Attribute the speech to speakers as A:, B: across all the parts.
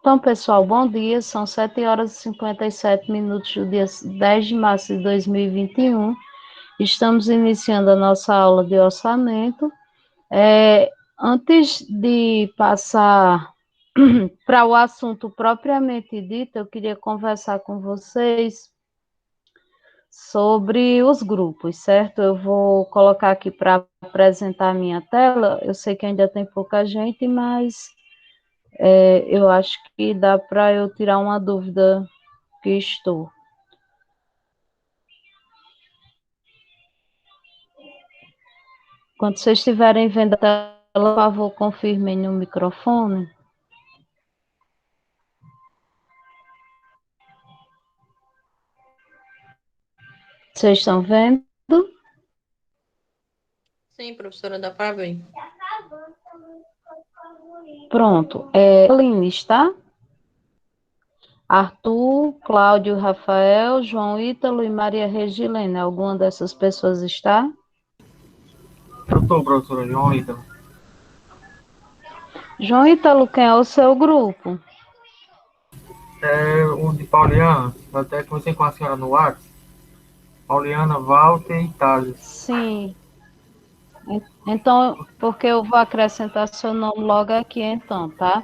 A: Então, pessoal, bom dia. São 7 horas e 57 minutos do dia 10 de março de 2021. Estamos iniciando a nossa aula de orçamento. Antes de passar para o assunto propriamente dito, eu queria conversar com vocês sobre os grupos, certo? Eu vou colocar aqui para apresentar a minha tela. Eu sei que ainda tem pouca gente, mas eu acho que dá para eu tirar uma dúvida que estou. Quando vocês estiverem vendo a tela, por favor, confirmem no microfone. Vocês estão vendo?
B: Sim, professora, dá para ver.
A: Pronto. Aline está? Arthur, Cláudio, Rafael, João Ítalo e Maria Regilene. Alguma dessas pessoas está?
C: Eu estou, professora João Ítalo.
A: João Ítalo, quem é o seu grupo?
C: É o de Pauliana. Eu até conversei com a senhora no WhatsApp. Pauliana, Walter e Thales.
A: Sim. Então, porque eu vou acrescentar seu nome logo aqui, então, tá?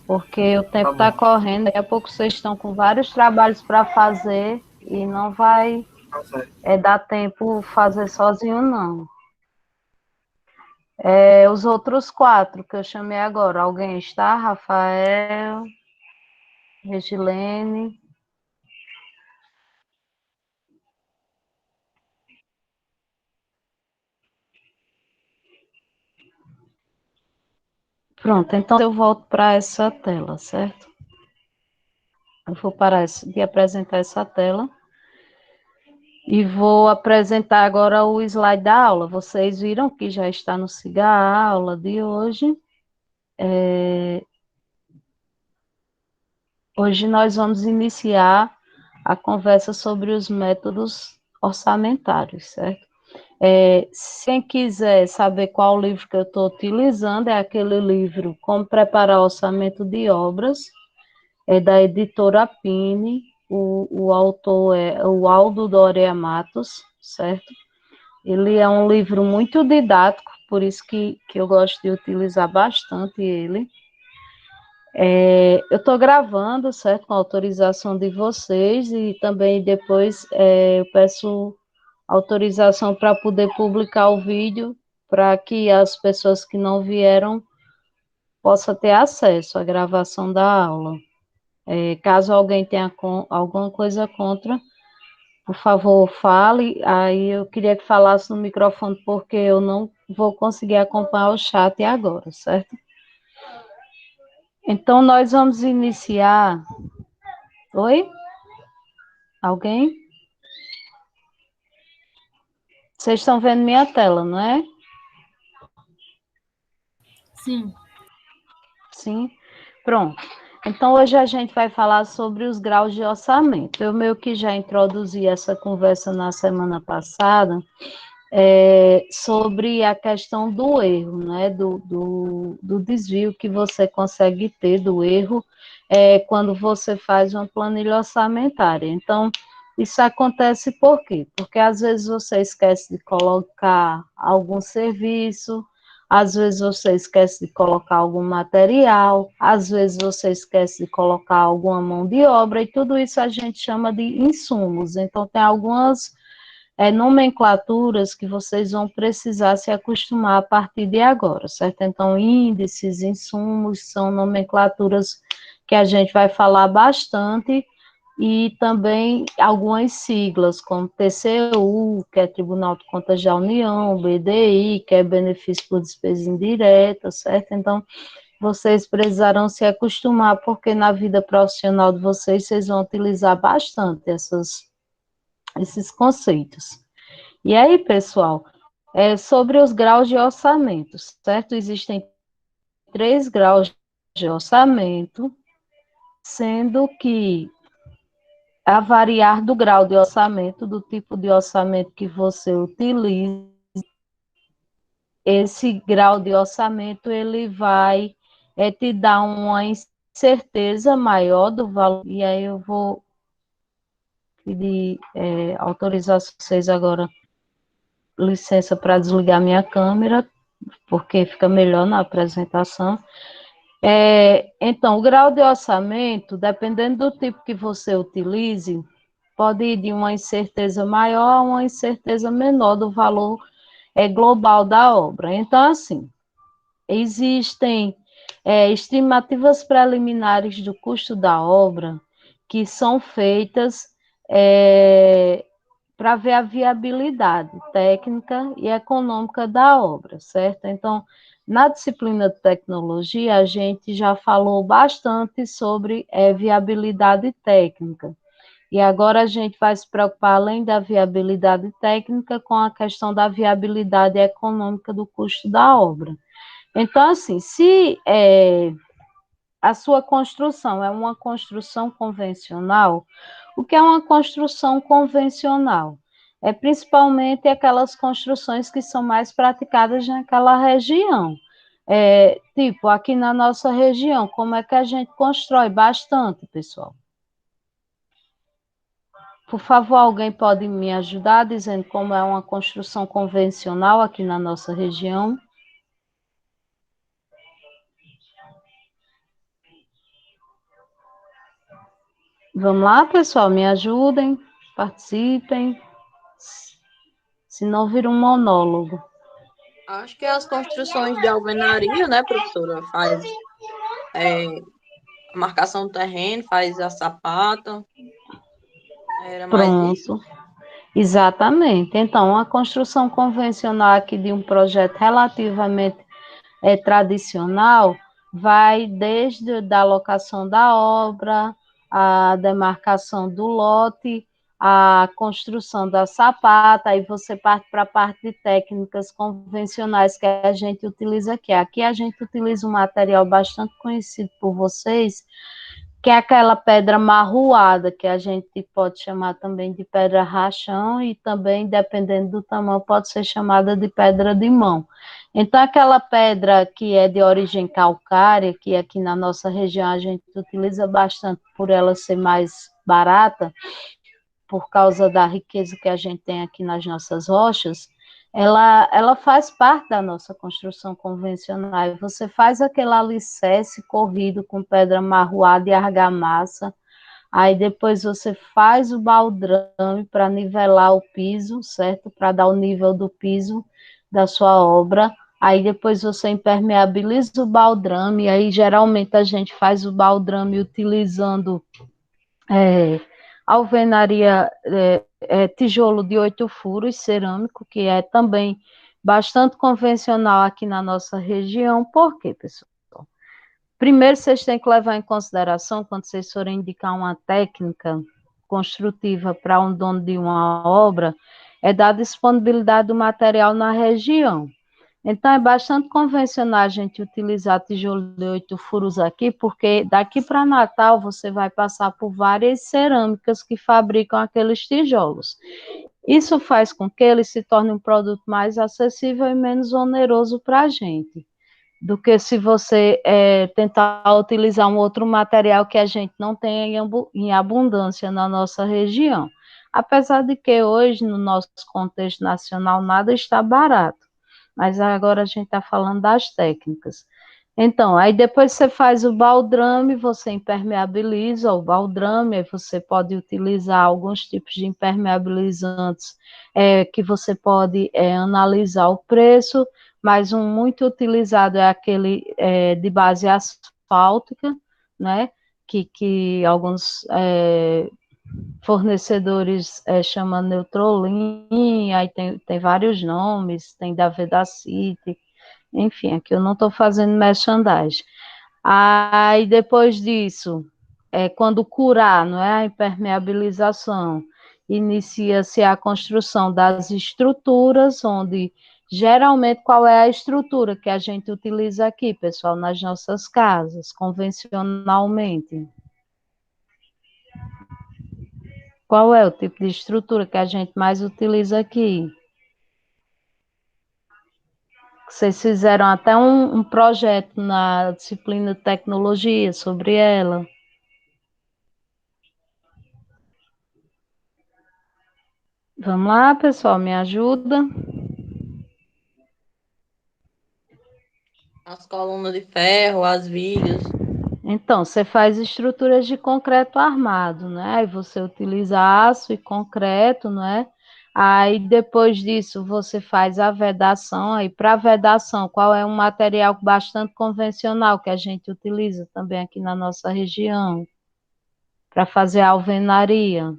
A: Porque o tempo
C: Tá
A: está
C: bom.
A: correndo, daqui a pouco vocês estão com vários trabalhos para fazer e não vai
C: Tá certo.
A: dar tempo fazer sozinho, não. Os outros quatro que eu chamei agora, alguém está? Rafael, Regilene. Pronto, então eu volto para essa tela, certo? Eu vou parar de apresentar essa tela e vou apresentar agora o slide da aula. Vocês viram que já está no SIGA a aula de hoje. Hoje nós vamos iniciar a conversa sobre os métodos orçamentários, certo? Se quem quiser saber qual livro que eu estou utilizando, é aquele livro Como Preparar Orçamento de Obras, é da editora Pini, o autor é o Aldo Doria Matos, certo? Ele é um livro muito didático, por isso que eu gosto de utilizar bastante ele. Eu estou gravando, certo, com a autorização de vocês, e também depois eu peço autorização para poder publicar o vídeo, para que as pessoas que não vieram possam ter acesso à gravação da aula. Caso alguém tenha alguma coisa contra, por favor, fale. Aí eu queria que falasse no microfone, porque eu não vou conseguir acompanhar o chat agora, certo? Então, nós vamos iniciar. Oi? Alguém? Vocês estão vendo minha tela, não é?
B: Sim.
A: Sim. Pronto. Então, hoje a gente vai falar sobre os graus de orçamento. Eu meio que já introduzi essa conversa na semana passada, sobre a questão do erro, né? Do desvio que você consegue ter do erro quando você faz uma planilha orçamentária. Então, isso acontece por quê? Porque às vezes você esquece de colocar algum serviço, às vezes você esquece de colocar algum material, às vezes você esquece de colocar alguma mão de obra, e tudo isso a gente chama de insumos. Então, tem algumas nomenclaturas que vocês vão precisar se acostumar a partir de agora, certo? Então, índices, insumos, são nomenclaturas que a gente vai falar bastante, e também algumas siglas, como TCU, que é Tribunal de Contas da União, BDI, que é Benefício por Despesa Indireta, certo? Então, vocês precisarão se acostumar, porque na vida profissional de vocês, vocês vão utilizar bastante esses conceitos. E aí, pessoal, sobre os graus de orçamento, certo? Existem 3 graus de orçamento, sendo que, a variar do grau de orçamento, do tipo de orçamento que você utiliza, esse grau de orçamento, ele vai te dar uma certeza maior do valor, e aí eu vou pedir autorização a vocês agora, licença para desligar minha câmera, porque fica melhor na apresentação. Então, o grau de orçamento, dependendo do tipo que você utilize, pode ir de uma incerteza maior a uma incerteza menor do valor global da obra. Então, assim, existem estimativas preliminares do custo da obra que são feitas para ver a viabilidade técnica e econômica da obra, certo? Então, na disciplina de tecnologia, a gente já falou bastante sobre viabilidade técnica. E agora a gente vai se preocupar, além da viabilidade técnica, com a questão da viabilidade econômica do custo da obra. Então, assim, se a sua construção é uma construção convencional, o que é uma construção convencional? É principalmente aquelas construções que são mais praticadas naquela região. Tipo, aqui na nossa região, como é que a gente constrói? Bastante, pessoal. Por favor, alguém pode me ajudar dizendo como é uma construção convencional aqui na nossa região? Vamos lá, pessoal, me ajudem, participem, se não vira um monólogo.
B: Acho que as construções de alvenaria, né, professora? Faz a marcação do terreno, faz a sapata. Era mais isso.
A: Pronto, exatamente. Então, uma construção convencional aqui de um projeto relativamente tradicional vai desde a locação da obra, a demarcação do lote, a construção da sapata, aí você parte para a parte de técnicas convencionais que a gente utiliza aqui. Aqui a gente utiliza um material bastante conhecido por vocês, que é aquela pedra marroada, que a gente pode chamar também de pedra rachão e também, dependendo do tamanho, pode ser chamada de pedra de mão. Então, aquela pedra que é de origem calcária, que aqui na nossa região a gente utiliza bastante por ela ser mais barata, por causa da riqueza que a gente tem aqui nas nossas rochas, ela faz parte da nossa construção convencional. Você faz aquele alicerce corrido com pedra marroada e argamassa, aí depois você faz o baldrame para nivelar o piso, certo? Para dar o nível do piso da sua obra. Aí depois você impermeabiliza o baldrame, aí geralmente a gente faz o baldrame utilizando alvenaria, tijolo de 8 furos cerâmico, que é também bastante convencional aqui na nossa região. Por quê, pessoal? Primeiro, vocês têm que levar em consideração, quando vocês forem indicar uma técnica construtiva para um dono de uma obra, é da disponibilidade do material na região. Então, é bastante convencional a gente utilizar tijolo de 8 furos aqui, porque daqui para Natal você vai passar por várias cerâmicas que fabricam aqueles tijolos. Isso faz com que ele se torne um produto mais acessível e menos oneroso para a gente, do que se você tentar utilizar um outro material que a gente não tem em abundância na nossa região. Apesar de que hoje, no nosso contexto nacional, nada está barato, mas agora a gente está falando das técnicas. Então, aí depois você faz o baldrame, você impermeabiliza o baldrame, aí você pode utilizar alguns tipos de impermeabilizantes que você pode analisar o preço, mas um muito utilizado é aquele de base asfáltica, né? Que alguns fornecedores chamam Neutrolin, aí tem vários nomes, tem da Vedacity, enfim, aqui eu não estou fazendo merchandising. Aí depois disso, quando curar, não é, a impermeabilização, inicia-se a construção das estruturas, onde geralmente qual é a estrutura que a gente utiliza aqui, pessoal, nas nossas casas, convencionalmente? Qual é o tipo de estrutura que a gente mais utiliza aqui? Vocês fizeram até um projeto na disciplina de tecnologia sobre ela. Vamos lá, pessoal, me ajuda.
B: As colunas de ferro, as vigas.
A: Então, você faz estruturas de concreto armado, né? Aí você utiliza aço e concreto, né? Aí depois disso você faz a vedação. Aí para vedação, qual é um material bastante convencional que a gente utiliza também aqui na nossa região para fazer a alvenaria?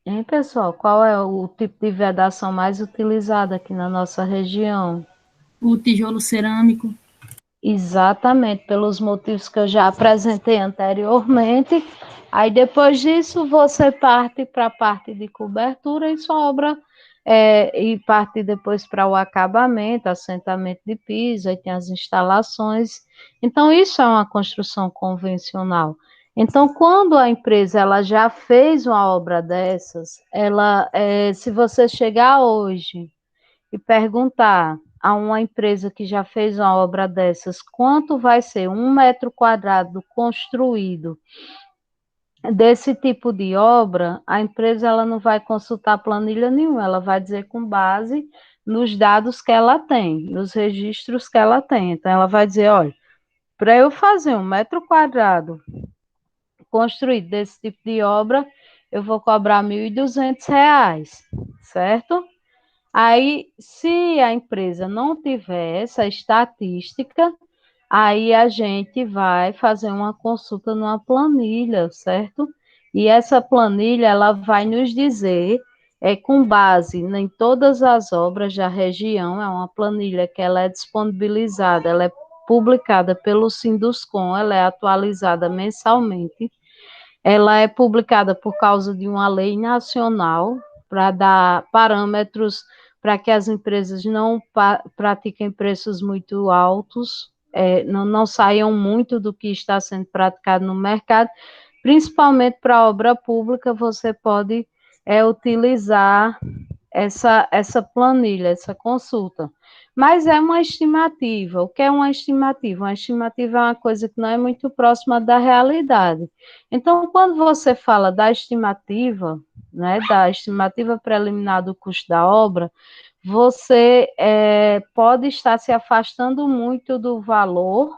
A: Hein, pessoal, qual é o tipo de vedação mais utilizado aqui na nossa região?
D: O tijolo cerâmico.
A: Exatamente, pelos motivos que eu já apresentei anteriormente. Aí depois disso você parte para a parte de cobertura e sua obra e parte depois para o acabamento, assentamento de piso, aí tem as instalações. Então isso é uma construção convencional. Então quando a empresa ela já fez uma obra dessas, se você chegar hoje e perguntar a uma empresa que já fez uma obra dessas, quanto vai ser 1 metro quadrado construído desse tipo de obra, a empresa ela não vai consultar planilha nenhuma, ela vai dizer com base nos dados que ela tem, nos registros que ela tem. Então, ela vai dizer, olha, para eu fazer 1 metro quadrado construído desse tipo de obra, eu vou cobrar R$ 1.200, certo? Aí, se a empresa não tiver essa estatística, aí a gente vai fazer uma consulta numa planilha, certo? E essa planilha, ela vai nos dizer, com base em todas as obras da região, é uma planilha que ela é disponibilizada, ela é publicada pelo Sinduscom, ela é atualizada mensalmente, ela é publicada por causa de uma lei nacional para dar parâmetros para que as empresas não pratiquem preços muito altos, não saiam muito do que está sendo praticado no mercado, principalmente para obra pública, você pode utilizar essa planilha, essa consulta. Mas é uma estimativa. O que é uma estimativa? Uma estimativa é uma coisa que não é muito próxima da realidade. Então, quando você fala da estimativa, né, da estimativa preliminar do custo da obra, você pode estar se afastando muito do valor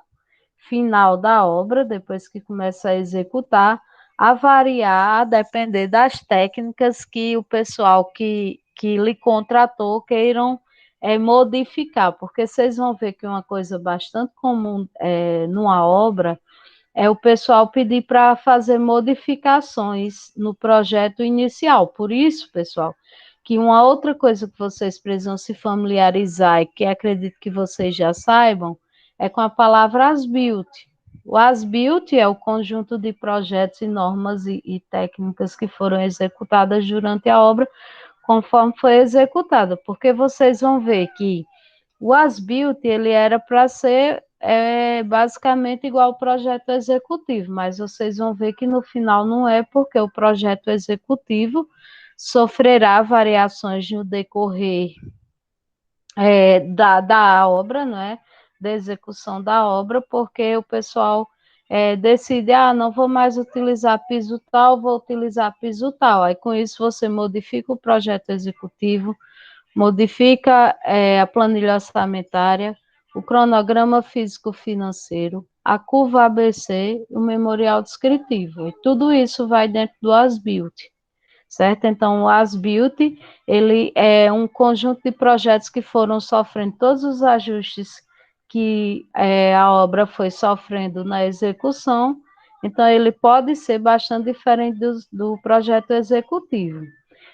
A: final da obra, depois que começa a executar, a variar, a depender das técnicas que o pessoal que lhe contratou queiram modificar, porque vocês vão ver que uma coisa bastante comum numa obra é o pessoal pedir para fazer modificações no projeto inicial. Por isso, pessoal, que uma outra coisa que vocês precisam se familiarizar e que acredito que vocês já saibam, é com a palavra as-built. O as-built é o conjunto de projetos e normas e técnicas que foram executadas durante a obra, conforme foi executada, porque vocês vão ver que o as-built, ele era para ser basicamente igual ao projeto executivo, mas vocês vão ver que no final não é, porque o projeto executivo sofrerá variações no decorrer da obra, né? Da execução da obra, porque o pessoal decide, não vou mais utilizar piso tal, vou utilizar piso tal. Aí com isso você modifica o projeto executivo, modifica a planilha orçamentária, o cronograma físico-financeiro, a curva ABC, o memorial descritivo. E tudo isso vai dentro do as-built, certo? Então, o as-built, ele é um conjunto de projetos que foram sofrendo todos os ajustes que a obra foi sofrendo na execução. Então, ele pode ser bastante diferente do projeto executivo.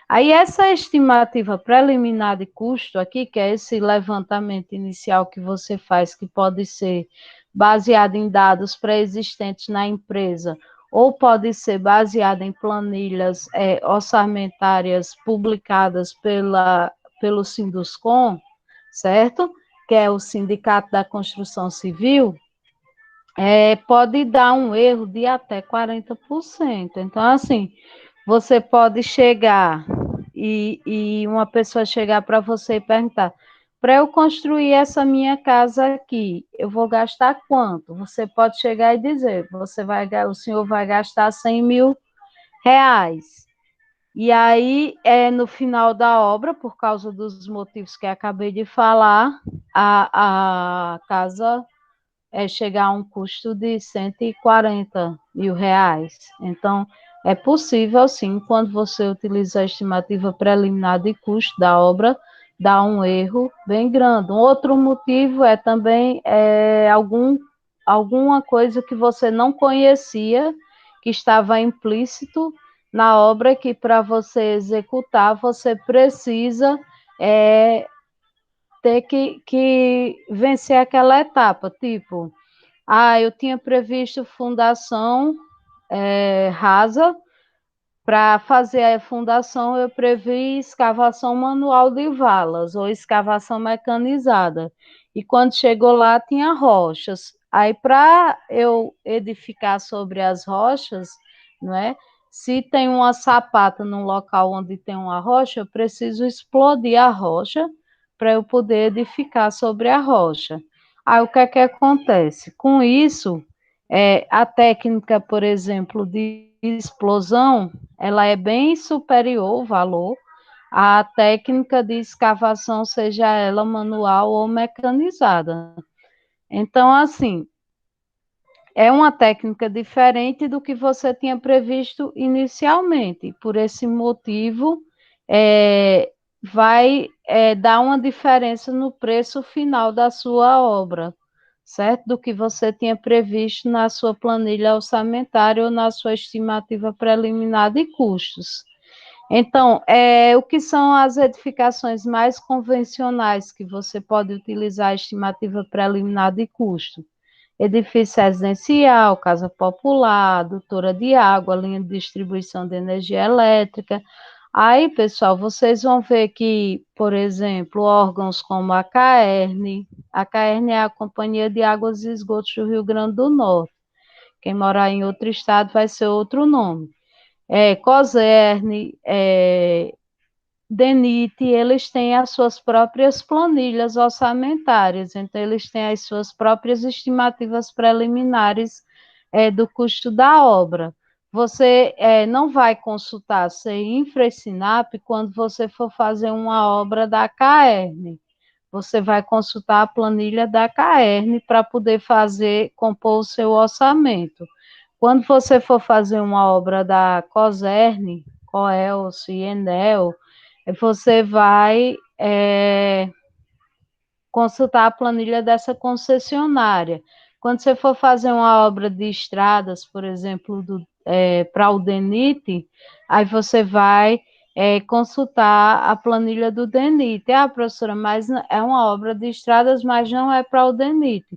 A: Aí, essa estimativa preliminar de custo aqui, que é esse levantamento inicial que você faz, que pode ser baseado em dados pré-existentes na empresa, ou pode ser baseado em planilhas orçamentárias publicadas pelo Sinduscom, certo? Que é o Sindicato da Construção Civil, pode dar um erro de até 40%. Então, assim, você pode chegar e uma pessoa chegar para você e perguntar: para eu construir essa minha casa aqui, eu vou gastar quanto? Você pode chegar e dizer: o senhor vai gastar 100 mil reais. E aí, no final da obra, por causa dos motivos que acabei de falar, a casa chegar a um custo de 140 mil reais. Então, é possível, sim, quando você utiliza a estimativa preliminar de custo da obra, dá um erro bem grande. Um outro motivo é também alguma coisa que você não conhecia, que estava implícito na obra, que para você executar, você precisa ter que vencer aquela etapa, tipo, eu tinha previsto fundação rasa. Para fazer a fundação, eu previ escavação manual de valas ou escavação mecanizada. E quando chegou lá, tinha rochas. Aí, para eu edificar sobre as rochas, não é? Se tem uma sapata num local onde tem uma rocha, eu preciso explodir a rocha para eu poder edificar sobre a rocha. Aí, o que é que acontece? Com isso, a técnica, por exemplo, de explosão, ela é bem superior o valor à técnica de escavação, seja ela manual ou mecanizada. Então, assim, é uma técnica diferente do que você tinha previsto inicialmente. Por esse motivo, vai dar uma diferença no preço final da sua obra, certo? Do que você tinha previsto na sua planilha orçamentária ou na sua estimativa preliminar de custos. Então, o que são as edificações mais convencionais que você pode utilizar a estimativa preliminar de custo? Edifício residencial, casa popular, adutora de água, linha de distribuição de energia elétrica. Aí, pessoal, vocês vão ver que, por exemplo, órgãos como a CAERN é a Companhia de Águas e Esgotos do Rio Grande do Norte. Quem morar em outro estado vai ser outro nome. COSERN, DENIT, eles têm as suas próprias planilhas orçamentárias, então eles têm as suas próprias estimativas preliminares do custo da obra. Você não vai consultar CEINFRA e SINAP quando você for fazer uma obra da CAERN. Você vai consultar a planilha da CAERN para poder compor o seu orçamento. Quando você for fazer uma obra da COSERN, COELS e ENEL, você vai consultar a planilha dessa concessionária. Quando você for fazer uma obra de estradas, por exemplo, para o DENIT, aí você vai consultar a planilha do DENIT. Professora, mas é uma obra de estradas, mas não é para o DENIT.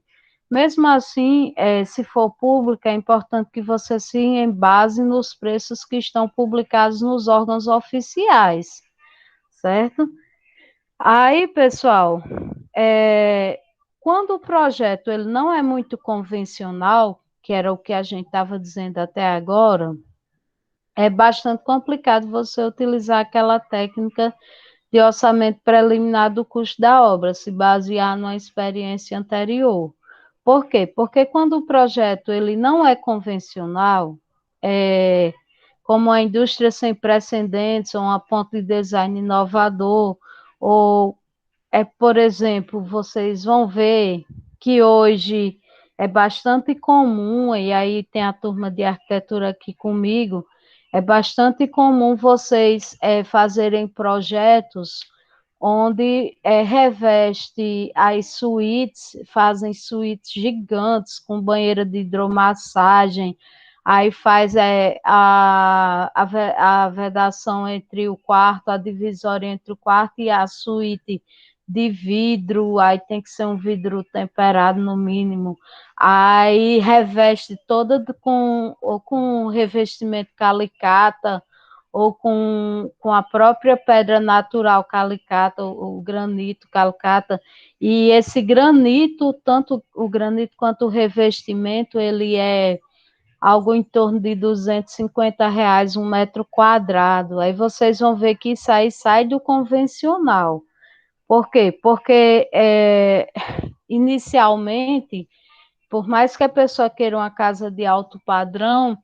A: Mesmo assim, se for pública, é importante que você se embase nos preços que estão publicados nos órgãos oficiais, certo? Aí, pessoal, quando o projeto ele não é muito convencional, que era o que a gente estava dizendo até agora, é bastante complicado você utilizar aquela técnica de orçamento preliminar do custo da obra, se basear numa experiência anterior. Por quê? Porque quando o projeto ele não é convencional, como a indústria sem precedentes, ou uma ponta de design inovador, ou por exemplo, vocês vão ver que hoje é bastante comum, e aí tem a turma de arquitetura aqui comigo, é bastante comum vocês fazerem projetos onde reveste as suítes, fazem suítes gigantes com banheira de hidromassagem, aí faz a vedação entre o quarto, a divisória entre o quarto e a suíte de vidro, aí tem que ser um vidro temperado no mínimo, aí reveste toda ou com revestimento calicata, ou com a própria pedra natural calicata, o granito calicata, e esse granito, tanto o granito quanto o revestimento, ele é algo em torno de R$ 250 um metro quadrado. Aí vocês vão ver que isso aí sai do convencional. Por quê? Porque inicialmente, por mais que a pessoa queira uma casa de alto padrão,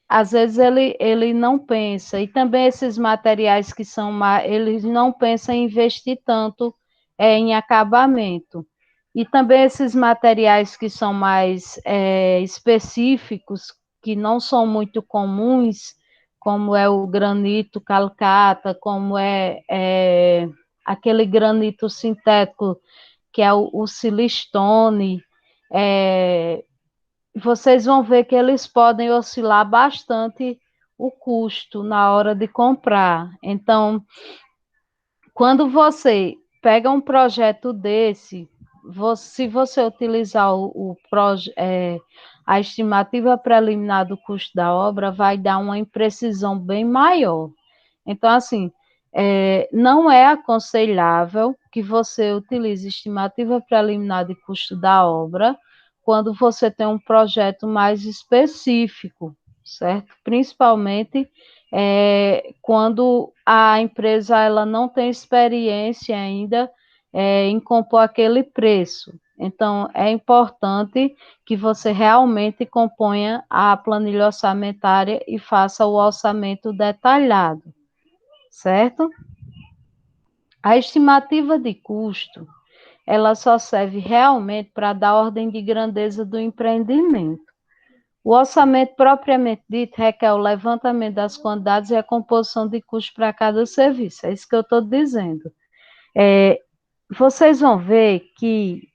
A: às vezes ele não pensa, e também esses materiais que são, eles não pensam em investir tanto em acabamento. E também esses materiais que são mais específicos, que não são muito comuns, como é o granito calcata, como é aquele granito sintético, que é o silistone, vocês vão ver que eles podem oscilar bastante o custo na hora de comprar. Então, quando você pega um projeto desse, se você utilizar a estimativa preliminar do custo da obra, vai dar uma imprecisão bem maior. Então, assim, não é aconselhável que você utilize estimativa preliminar de custo da obra quando você tem um projeto mais específico, certo? Principalmente quando a empresa ela não tem experiência ainda em compor aquele preço. Então, é importante que você realmente componha a planilha orçamentária e faça o orçamento detalhado, certo? A estimativa de custo, ela só serve realmente para dar ordem de grandeza do empreendimento. O orçamento propriamente dito requer o levantamento das quantidades e a composição de custos para cada serviço. É isso que eu estou dizendo. Vocês vão ver que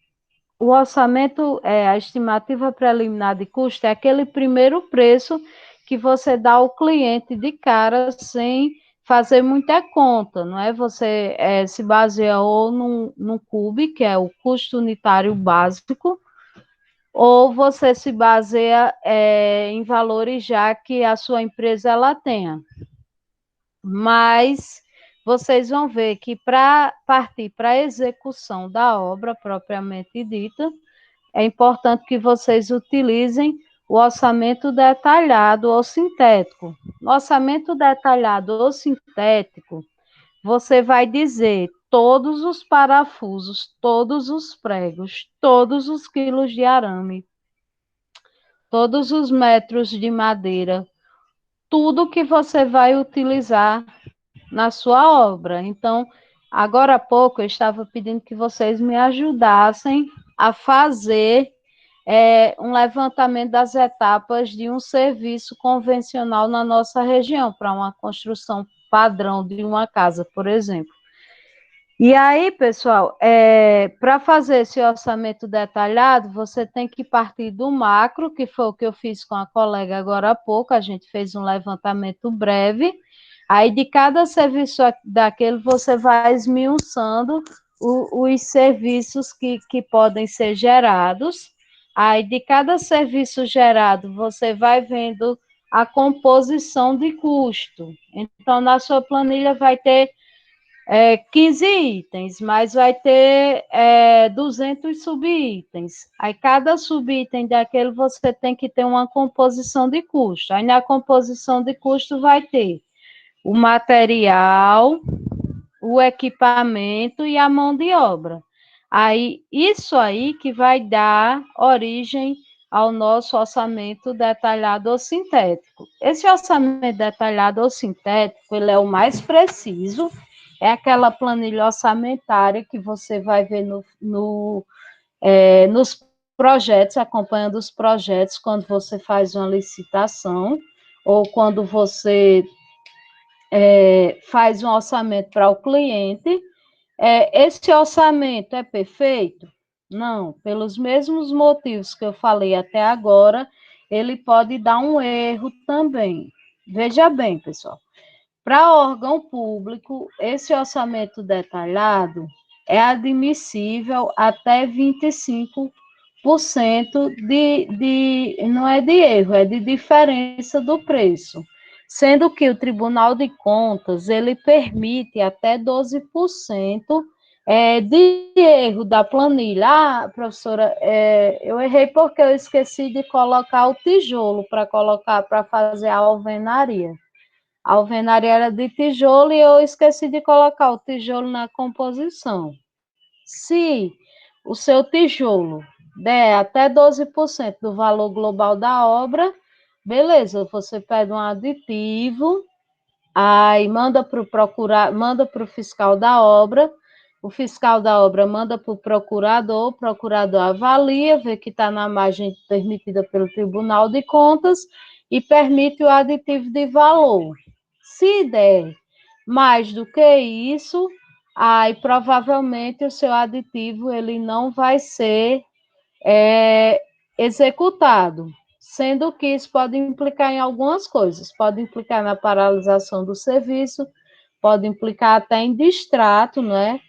A: o orçamento, a estimativa preliminar de custo é aquele primeiro preço que você dá ao cliente de cara sem fazer muita conta, não é? Você se baseia ou no CUB, que é o custo unitário básico, ou você se baseia em valores já que a sua empresa ela tenha. Mas vocês vão ver que para partir para a execução da obra propriamente dita, é importante que vocês utilizem o orçamento detalhado ou sintético. No orçamento detalhado ou sintético, você vai dizer todos os parafusos, todos os pregos, todos os quilos de arame, todos os metros de madeira, tudo que você vai utilizar na sua obra. Então, agora há pouco eu estava pedindo que vocês me ajudassem a fazer um levantamento das etapas de um serviço convencional na nossa região, para uma construção padrão de uma casa, por exemplo. E aí, pessoal, para fazer esse orçamento detalhado, você tem que partir do macro, que foi o que eu fiz com a colega agora há pouco, a gente fez um levantamento breve, aí de cada serviço daquele você vai esmiuçando os serviços que podem ser gerados, aí de cada serviço gerado você vai vendo a composição de custo. Então, na sua planilha vai ter 15 itens, mas vai ter 200 subitens. Aí, cada subitem daquele você tem que ter uma composição de custo. Aí, na composição de custo vai ter o material, o equipamento e a mão de obra. Aí, isso aí que vai dar origem ao nosso orçamento detalhado ou sintético. Esse orçamento detalhado ou sintético, ele é o mais preciso, é aquela planilha orçamentária que você vai ver nos projetos, acompanhando os projetos, quando você faz uma licitação, ou quando você faz um orçamento para o cliente. Esse orçamento é perfeito? Não, pelos mesmos motivos que eu falei até agora, ele pode dar um erro também. Veja bem, pessoal, para órgão público, esse orçamento detalhado é admissível até 25% não é de erro, é de diferença do preço, sendo que o Tribunal de Contas, ele permite até 12% De erro da planilha, professora, eu errei porque eu esqueci de colocar o tijolo para fazer a alvenaria. A alvenaria era de tijolo e eu esqueci de colocar o tijolo na composição. Se o seu tijolo der até 12% do valor global da obra, beleza, você pede um aditivo, aí manda para o fiscal da obra, o fiscal da obra manda para o procurador avalia, vê que está na margem permitida pelo Tribunal de Contas e permite o aditivo de valor. Se der mais do que isso, aí provavelmente o seu aditivo ele não vai ser executado, sendo que isso pode implicar em algumas coisas, pode implicar na paralisação do serviço, pode implicar até em distrato, né?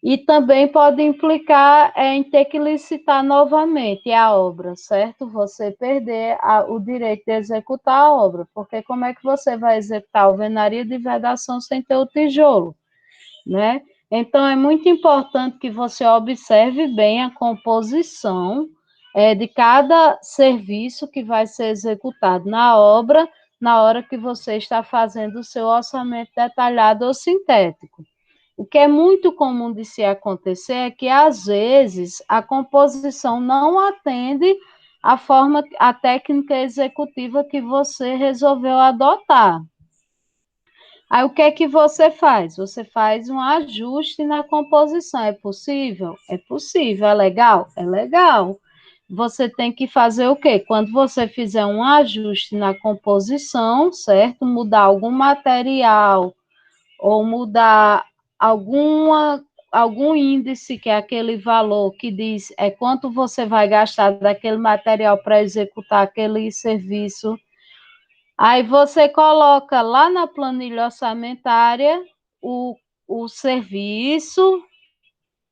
A: E também pode implicar em ter que licitar novamente a obra, certo? Você perder o direito de executar a obra, porque como é que você vai executar a alvenaria de vedação sem ter o tijolo, né? Então, é muito importante que você observe bem a composição de cada serviço que vai ser executado na obra, na hora que você está fazendo o seu orçamento detalhado ou sintético. O que é muito comum de se acontecer é que, às vezes, a composição não atende a técnica executiva que você resolveu adotar. Aí, o que é que você faz? Você faz um ajuste na composição. É possível? É possível. É legal? É legal. Você tem que fazer o quê? Quando você fizer um ajuste na composição, certo? Mudar algum material ou mudar algum índice, que é aquele valor que diz quanto você vai gastar daquele material para executar aquele serviço. Aí você coloca lá na planilha orçamentária o serviço,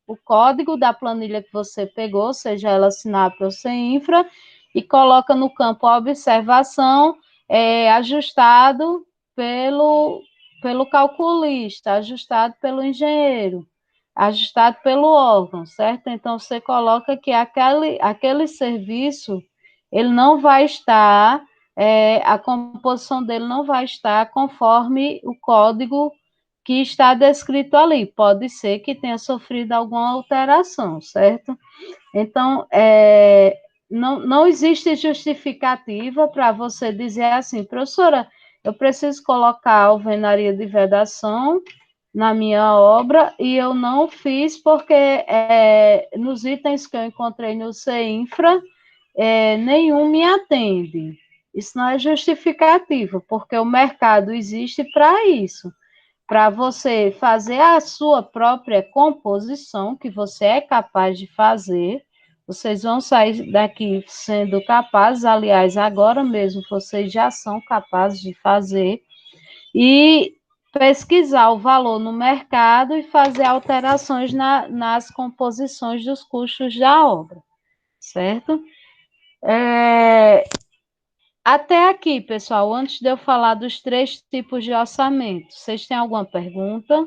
A: o código da planilha que você pegou, seja ela SINAP ou CEINFRA, e coloca no campo observação, ajustado pelo calculista, ajustado pelo engenheiro, ajustado pelo órgão, certo? Então, você coloca que aquele serviço, ele não vai estar, a composição dele não vai estar conforme o código que está descrito ali. Pode ser que tenha sofrido alguma alteração, certo? Então, não existe justificativa para você dizer assim, professora, eu preciso colocar a alvenaria de vedação na minha obra e eu não fiz porque nos itens que eu encontrei no CEINFRA, nenhum me atende. Isso não é justificativo, porque o mercado existe para isso, para você fazer a sua própria composição, que você é capaz de fazer. Vocês vão sair daqui sendo capazes, aliás, agora mesmo vocês já são capazes de fazer, e pesquisar o valor no mercado e fazer alterações nas composições dos custos da obra, certo? Até aqui, pessoal, antes de eu falar dos 3 tipos de orçamento, vocês têm alguma pergunta?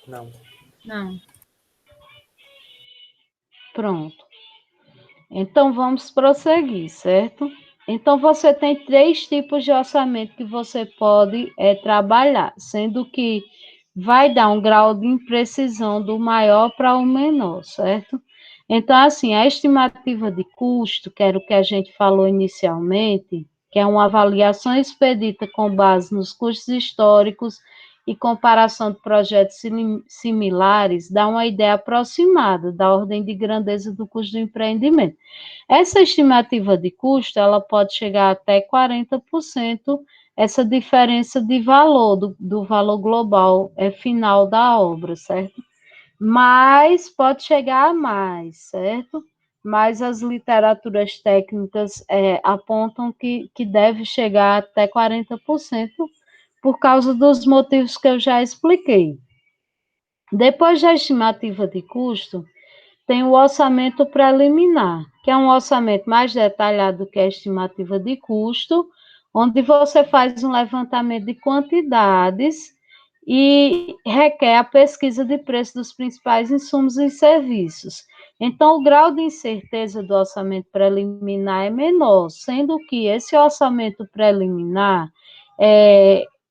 C: Não.
D: Não.
A: Pronto. Então, vamos prosseguir, certo? Então, você tem 3 tipos de orçamento que você pode trabalhar, sendo que vai dar um grau de imprecisão do maior para o menor, certo? Então, assim, a estimativa de custo, que era o que a gente falou inicialmente, que é uma avaliação expedita com base nos custos históricos e comparação de projetos similares, dá uma ideia aproximada da ordem de grandeza do custo do empreendimento. Essa estimativa de custo, ela pode chegar até 40%, essa diferença de valor, do valor global final da obra, certo? Mas pode chegar a mais, certo? Mas as literaturas técnicas apontam que deve chegar até 40%, por causa dos motivos que eu já expliquei. Depois da estimativa de custo, tem o orçamento preliminar, que é um orçamento mais detalhado que a estimativa de custo, onde você faz um levantamento de quantidades e requer a pesquisa de preço dos principais insumos e serviços. Então, o grau de incerteza do orçamento preliminar é menor, sendo que esse orçamento preliminar,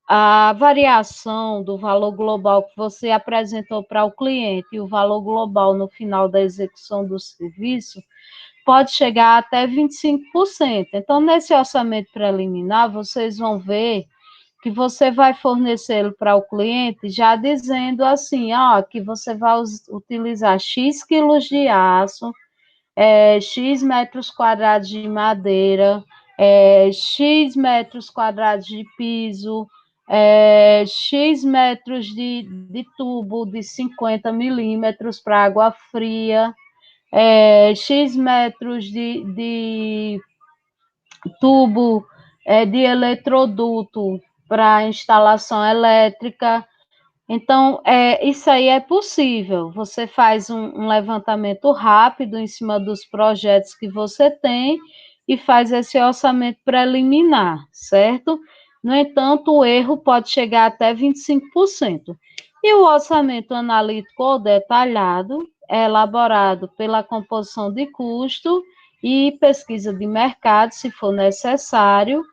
A: a variação do valor global que você apresentou para o cliente e o valor global no final da execução do serviço pode chegar até 25%. Então, nesse orçamento preliminar, vocês vão ver que você vai fornecê-lo para o cliente já dizendo assim, que você vai utilizar X quilos de aço, X metros quadrados de madeira, X metros quadrados de piso, X metros de tubo de 50 milímetros para água fria, X metros de tubo de eletroduto para instalação elétrica. Então, isso aí é possível. Você faz um levantamento rápido em cima dos projetos que você tem e faz esse orçamento preliminar, certo? No entanto, o erro pode chegar até 25%. E o orçamento analítico ou detalhado é elaborado pela composição de custo e pesquisa de mercado, se for necessário,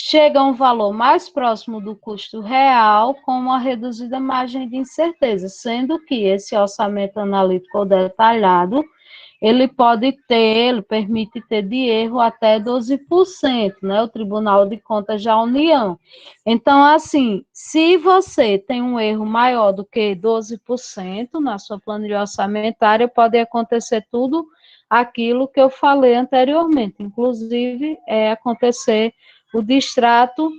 A: chega a um valor mais próximo do custo real, com uma reduzida margem de incerteza, sendo que esse orçamento analítico detalhado, ele permite ter de erro até 12%, né? O Tribunal de Contas da União. Então, assim, se você tem um erro maior do que 12% na sua planilha orçamentária, pode acontecer tudo aquilo que eu falei anteriormente, inclusive acontecer o distrato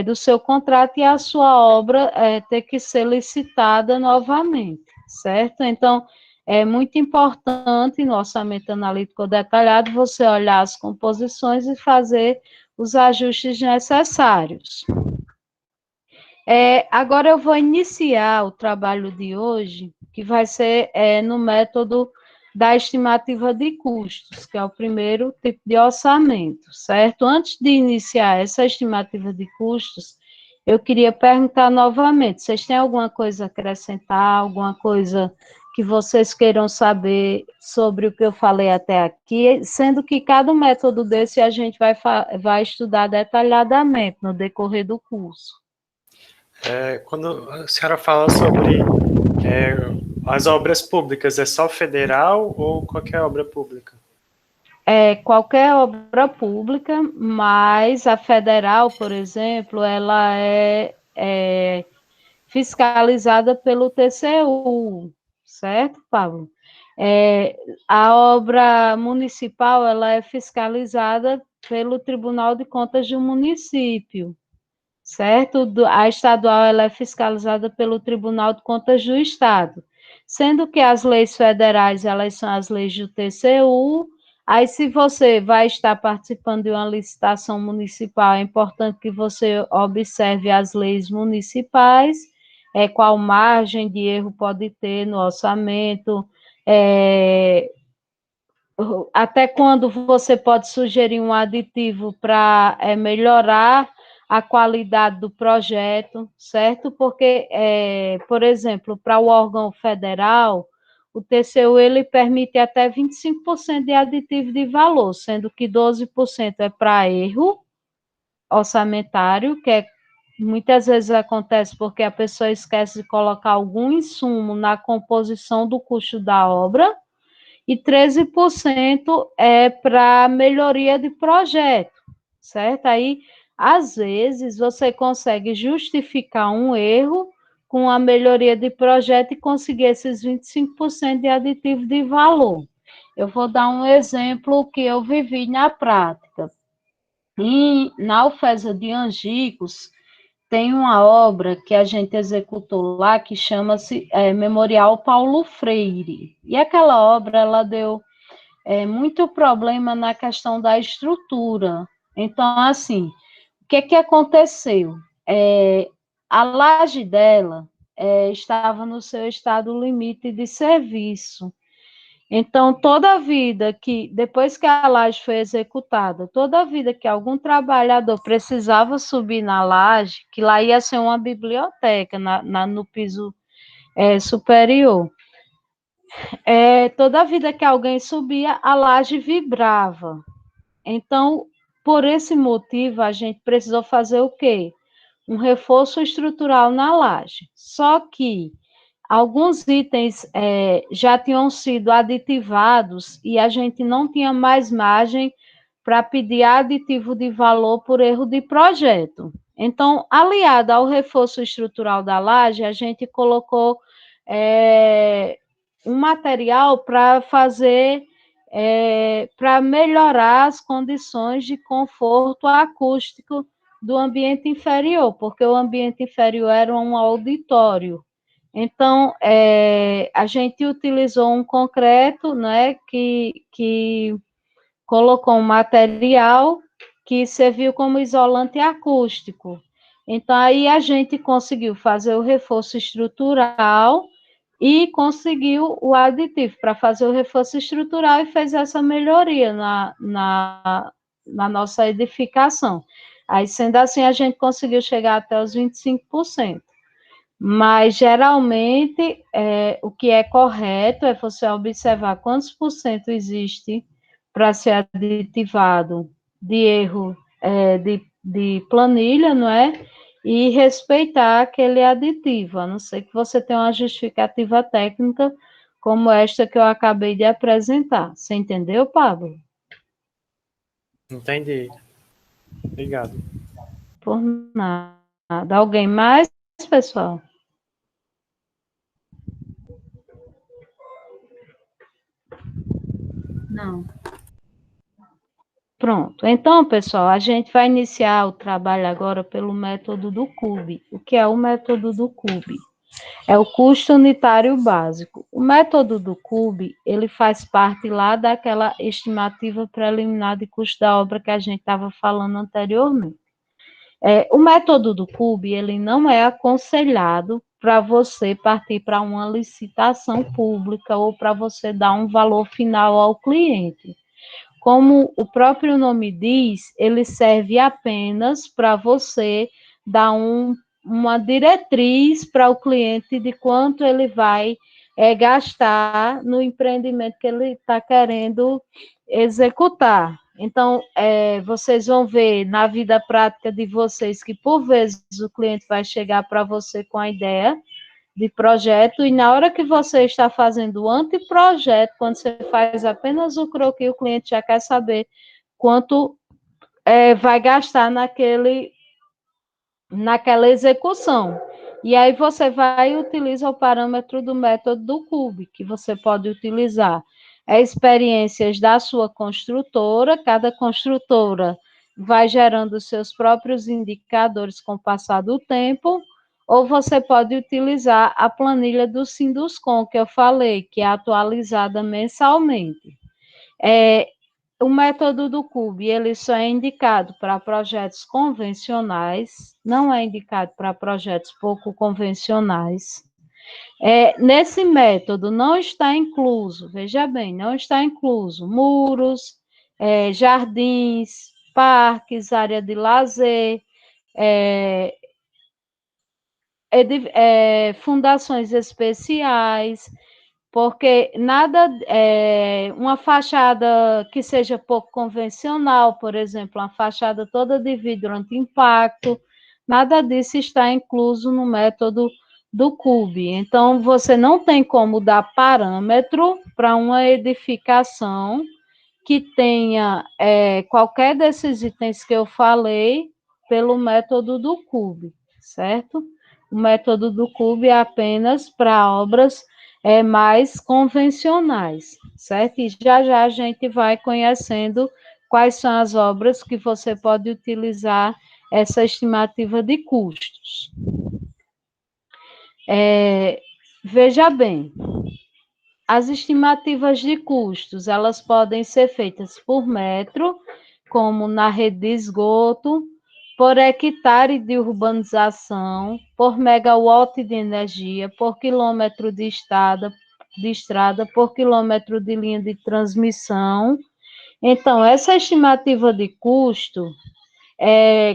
A: do seu contrato e a sua obra ter que ser licitada novamente, certo? Então, é muito importante no orçamento analítico detalhado você olhar as composições e fazer os ajustes necessários. Agora eu vou iniciar o trabalho de hoje, que vai ser no método da estimativa de custos, que é o primeiro tipo de orçamento, certo? Antes de iniciar essa estimativa de custos, eu queria perguntar novamente, vocês têm alguma coisa a acrescentar, alguma coisa que vocês queiram saber sobre o que eu falei até aqui, sendo que cada método desse a gente vai estudar detalhadamente no decorrer do curso.
E: Quando a senhora fala sobre as obras públicas, é só federal ou qualquer obra pública?
A: Qualquer obra pública, mas a federal, por exemplo, ela é fiscalizada pelo TCU, certo, Pablo? A obra municipal, ela é fiscalizada pelo Tribunal de Contas do município, certo? A estadual, ela é fiscalizada pelo Tribunal de Contas do Estado, sendo que as leis federais, elas são as leis do TCU. Aí, se você vai estar participando de uma licitação municipal, é importante que você observe as leis municipais, qual margem de erro pode ter no orçamento, até quando você pode sugerir um aditivo para melhorar a qualidade do projeto, certo? Porque, por exemplo, para o órgão federal, o TCU ele permite até 25% de aditivo de valor, sendo que 12% é para erro orçamentário, que muitas vezes acontece porque a pessoa esquece de colocar algum insumo na composição do custo da obra, e 13% é para melhoria de projeto, certo? Aí, às vezes, você consegue justificar um erro com a melhoria de projeto e conseguir esses 25% de aditivo de valor. Eu vou dar um exemplo que eu vivi na prática. Na UFESA de Angicos, tem uma obra que a gente executou lá que chama-se Memorial Paulo Freire. E aquela obra, ela deu muito problema na questão da estrutura. Então, assim, o que aconteceu? A laje dela estava no seu estado limite de serviço. Então, toda vida que, depois que a laje foi executada, toda vida que algum trabalhador precisava subir na laje, que lá ia ser uma biblioteca no piso superior, toda vida que alguém subia, a laje vibrava. Então, por esse motivo, a gente precisou fazer o quê? Um reforço estrutural na laje. Só que alguns itens já tinham sido aditivados e a gente não tinha mais margem para pedir aditivo de valor por erro de projeto. Então, aliado ao reforço estrutural da laje, a gente colocou um material para fazer, para melhorar as condições de conforto acústico do ambiente inferior, porque o ambiente inferior era um auditório. Então, a gente utilizou um concreto, né, que colocou um material que serviu como isolante acústico. Então, aí a gente conseguiu fazer o reforço estrutural e conseguiu o aditivo para fazer o reforço estrutural e fez essa melhoria na nossa edificação. Aí, sendo assim, a gente conseguiu chegar até os 25%. Mas, geralmente, o que é correto é você observar quantos por cento existe para ser aditivado de erro de planilha, não é? E respeitar aquele aditivo, a não ser que você tenha uma justificativa técnica como esta que eu acabei de apresentar. Você entendeu, Pablo?
E: Entendi. Obrigado.
A: Por nada. Alguém mais, pessoal?
D: Não.
A: Pronto. Então, pessoal, a gente vai iniciar o trabalho agora pelo método do CUB. O que é o método do CUB? É o custo unitário básico. O método do CUB, ele faz parte lá daquela estimativa preliminar de custo da obra que a gente estava falando anteriormente. O método do CUB, ele não é aconselhado para você partir para uma licitação pública ou para você dar um valor final ao cliente. Como o próprio nome diz, ele serve apenas para você dar uma diretriz para o cliente de quanto ele vai gastar no empreendimento que ele está querendo executar. Então, vocês vão ver na vida prática de vocês que, por vezes, o cliente vai chegar para você com a ideia de projeto, e na hora que você está fazendo o anteprojeto, quando você faz apenas o croquis, o cliente já quer saber quanto vai gastar naquela execução. E aí você vai e utiliza o parâmetro do método do CUB, que você pode utilizar experiências da sua construtora, cada construtora vai gerando seus próprios indicadores com o passar do tempo, ou você pode utilizar a planilha do Sinduscom, que eu falei, que é atualizada mensalmente. O método do CUB, ele só é indicado para projetos convencionais, não é indicado para projetos pouco convencionais. Nesse método não está incluso, veja bem, não está incluso muros, jardins, parques, área de lazer, fundações especiais, porque nada, uma fachada que seja pouco convencional, por exemplo, uma fachada toda de vidro anti-impacto, nada disso está incluso no método do CUB. Então, você não tem como dar parâmetro para uma edificação que tenha qualquer desses itens que eu falei pelo método do CUB, certo? O método do CUB é apenas para obras mais convencionais, certo? E já já a gente vai conhecendo quais são as obras que você pode utilizar essa estimativa de custos. Veja bem, as estimativas de custos, elas podem ser feitas por metro, como na rede de esgoto, por hectare de urbanização, por megawatt de energia, por quilômetro de estrada, de estrada por quilômetro de linha de transmissão. Então, essa estimativa de custo,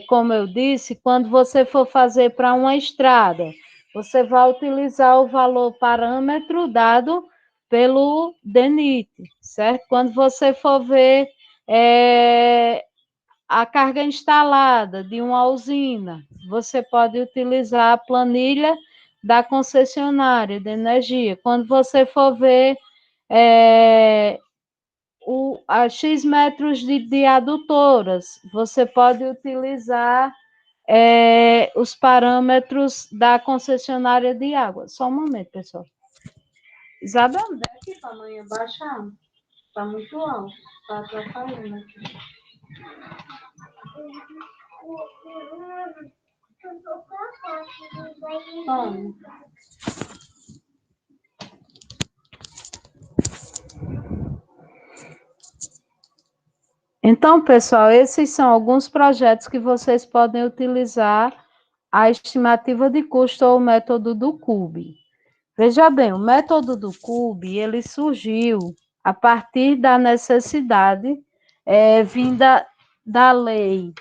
A: como eu disse, quando você for fazer para uma estrada, você vai utilizar o valor parâmetro dado pelo DENIT, certo? Quando você for ver a carga instalada de uma usina, você pode utilizar a planilha da concessionária de energia. Quando você for ver a X metros de adutoras, você pode utilizar os parâmetros da concessionária de água. Só um momento, pessoal. Isabel, dá aqui para amanhã baixar. Está muito alto. Está atrapalhando aqui. Toma. Então, pessoal, esses são alguns projetos que vocês podem utilizar a estimativa de custo ou o método do CUB. Veja bem, o método do CUB, ele surgiu a partir da necessidade vinda da Lei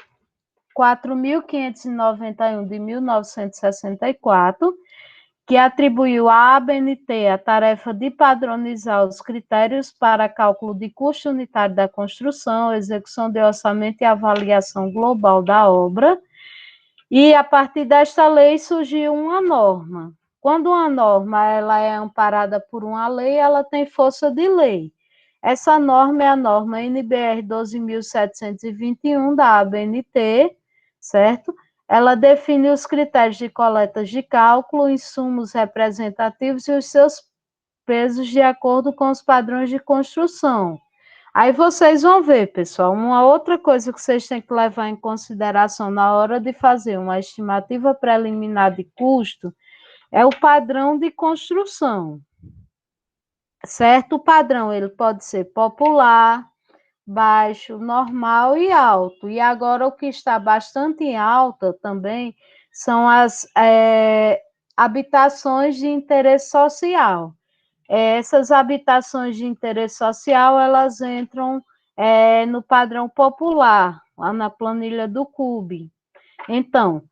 A: 4.591 de 1964, que atribuiu à ABNT a tarefa de padronizar os critérios para cálculo de custo unitário da construção, execução de orçamento e avaliação global da obra. E, a partir desta lei, surgiu uma norma. Quando uma norma ela é amparada por uma lei, ela tem força de lei. Essa norma é a norma NBR 12.721 da ABNT, certo? Ela define os critérios de coletas de cálculo, insumos representativos e os seus pesos de acordo com os padrões de construção. Aí vocês vão ver, pessoal, uma outra coisa que vocês têm que levar em consideração na hora de fazer uma estimativa preliminar de custo é o padrão de construção, certo? O padrão, ele pode ser popular, baixo, normal e alto. E agora o que está bastante em alta também são as habitações de interesse social. Essas habitações de interesse social, elas entram no padrão popular, lá na planilha do CUB. Então,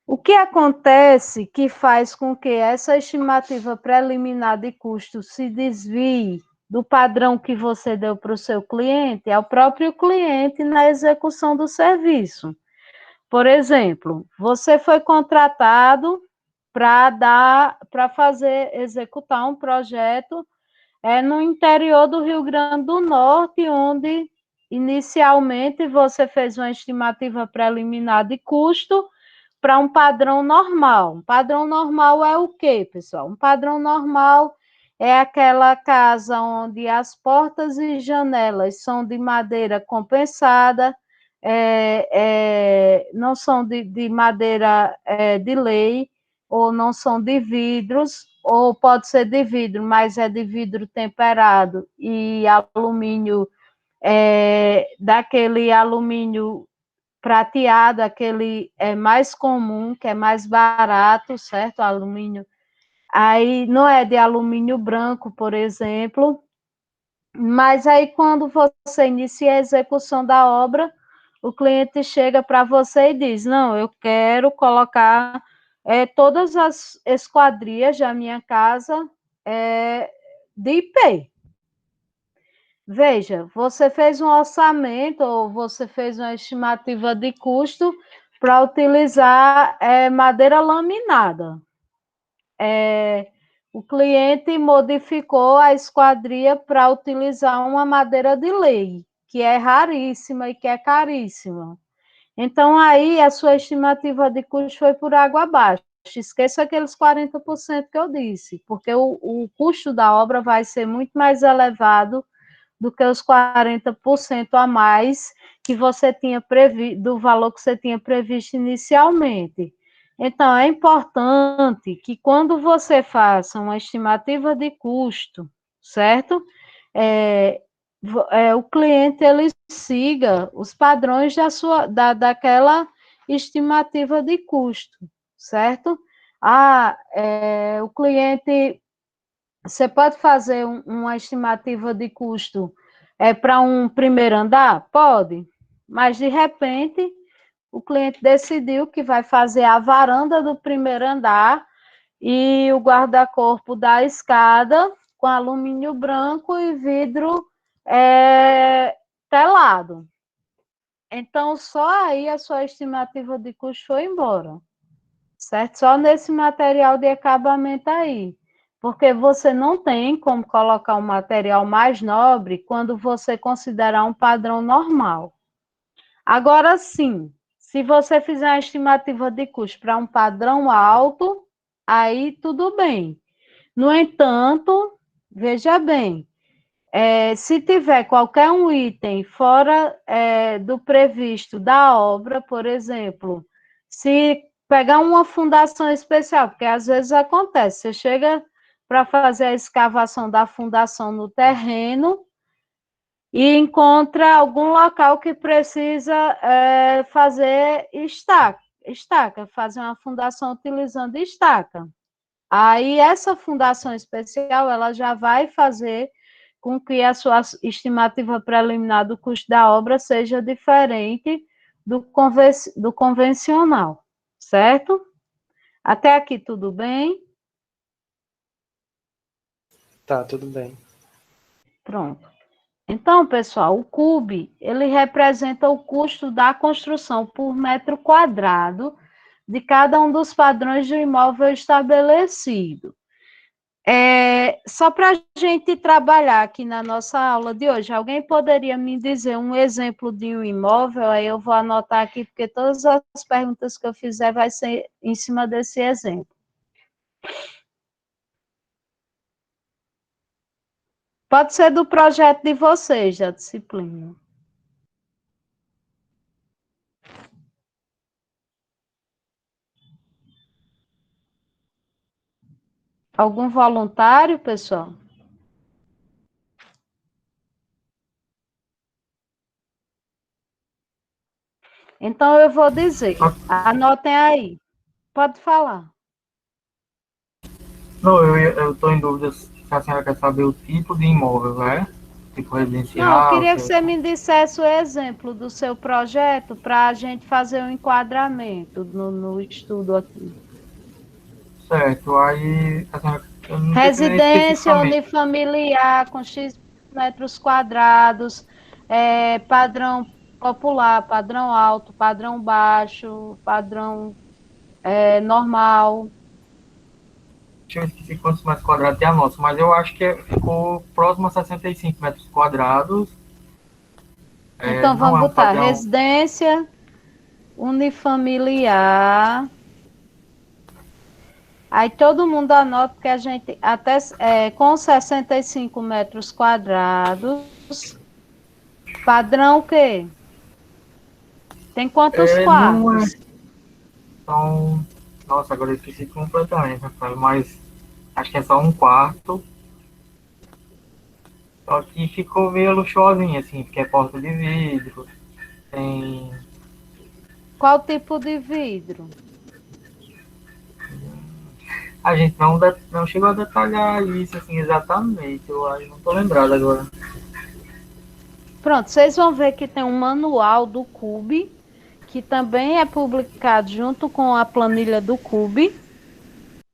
A: o que acontece que faz com que essa estimativa preliminar de custo se desvie do padrão que você deu para o seu cliente é o próprio cliente na execução do serviço. Por exemplo, você foi contratado para executar um projeto no interior do Rio Grande do Norte, onde inicialmente você fez uma estimativa preliminar de custo para um padrão normal. Um padrão normal é o quê, pessoal? Um padrão normal é aquela casa onde as portas e janelas são de madeira compensada, não são de madeira de lei, ou não são de vidros, ou pode ser de vidro, mas é de vidro temperado e alumínio, daquele alumínio prateado, aquele é mais comum, que é mais barato, certo? Alumínio. Aí não é de alumínio branco, por exemplo, mas aí quando você inicia a execução da obra, o cliente chega para você e diz, não, eu quero colocar todas as esquadrias da minha casa de IP. Veja, você fez um orçamento ou você fez uma estimativa de custo para utilizar madeira laminada. O cliente modificou a esquadria para utilizar uma madeira de lei, que é raríssima e que é caríssima. Então, aí, a sua estimativa de custo foi por água abaixo. Esqueça aqueles 40% que eu disse, porque o custo da obra vai ser muito mais elevado do que os 40% a mais que você tinha previsto, do valor que você tinha previsto inicialmente. Então, é importante que quando você faça uma estimativa de custo, certo? O cliente, ele siga os padrões daquela estimativa de custo, certo? O cliente Você pode fazer uma estimativa de custo para um primeiro andar? Pode, mas de repente o cliente decidiu que vai fazer a varanda do primeiro andar e o guarda-corpo da escada com alumínio branco e vidro telado. Então, só aí a sua estimativa de custo foi embora, certo? Só nesse material de acabamento aí. Porque você não tem como colocar um material mais nobre quando você considerar um padrão normal. Agora sim, se você fizer uma estimativa de custo para um padrão alto, aí tudo bem. No entanto, veja bem, se tiver qualquer um item fora do previsto da obra, por exemplo, se pegar uma fundação especial, porque às vezes acontece, você chega para fazer a escavação da fundação no terreno e encontra algum local que precisa fazer estaca, fazer uma fundação utilizando estaca. Aí essa fundação especial, ela já vai fazer com que a sua estimativa preliminar do custo da obra seja diferente do convencional, certo? Até aqui tudo bem?
E: Tá, tudo bem.
A: Pronto. Então, pessoal, o CUB, ele representa o custo da construção por metro quadrado de cada um dos padrões do imóvel estabelecido. Só para a gente trabalhar aqui na nossa aula de hoje, alguém poderia me dizer um exemplo de um imóvel? Aí eu vou anotar aqui, porque todas as perguntas que eu fizer vai ser em cima desse exemplo. Pode ser do projeto de vocês, da disciplina. Algum voluntário, pessoal? Então, eu vou dizer, anotem aí. Pode falar.
C: Não, eu estou em dúvida se a senhora quer saber o tipo de imóvel, né? Tipo
A: Não, eu
C: residencial.
A: queria que você me dissesse o exemplo do seu projeto para a gente fazer um enquadramento no estudo aqui.
C: Certo, aí a senhora, eu não sei
A: Residência
C: especificamente.
A: unifamiliar com X metros quadrados, padrão popular, padrão alto, padrão baixo, padrão normal.
C: Eu esqueci quantos metros quadrados tem a nossa, mas eu acho que ficou próximo a 65 metros quadrados.
A: Então,
C: Não
A: vamos
C: é um
A: botar
C: padrão.
A: residência unifamiliar. Aí todo mundo anota que a gente, até com 65 metros quadrados, padrão o quê? Tem quantos
C: Não é
A: quartos?
C: tão. Nossa, agora eu esqueci completamente, Rafael, mas acho que é só um quarto. Só que ficou meio luxuosinho, assim, porque é porta de vidro, tem.
A: Qual tipo de vidro?
C: A gente não chegou a detalhar isso, assim, exatamente. Eu acho, não tô lembrado agora.
A: Pronto, vocês vão ver que tem um manual do CUB, que também é publicado junto com a planilha do CUB,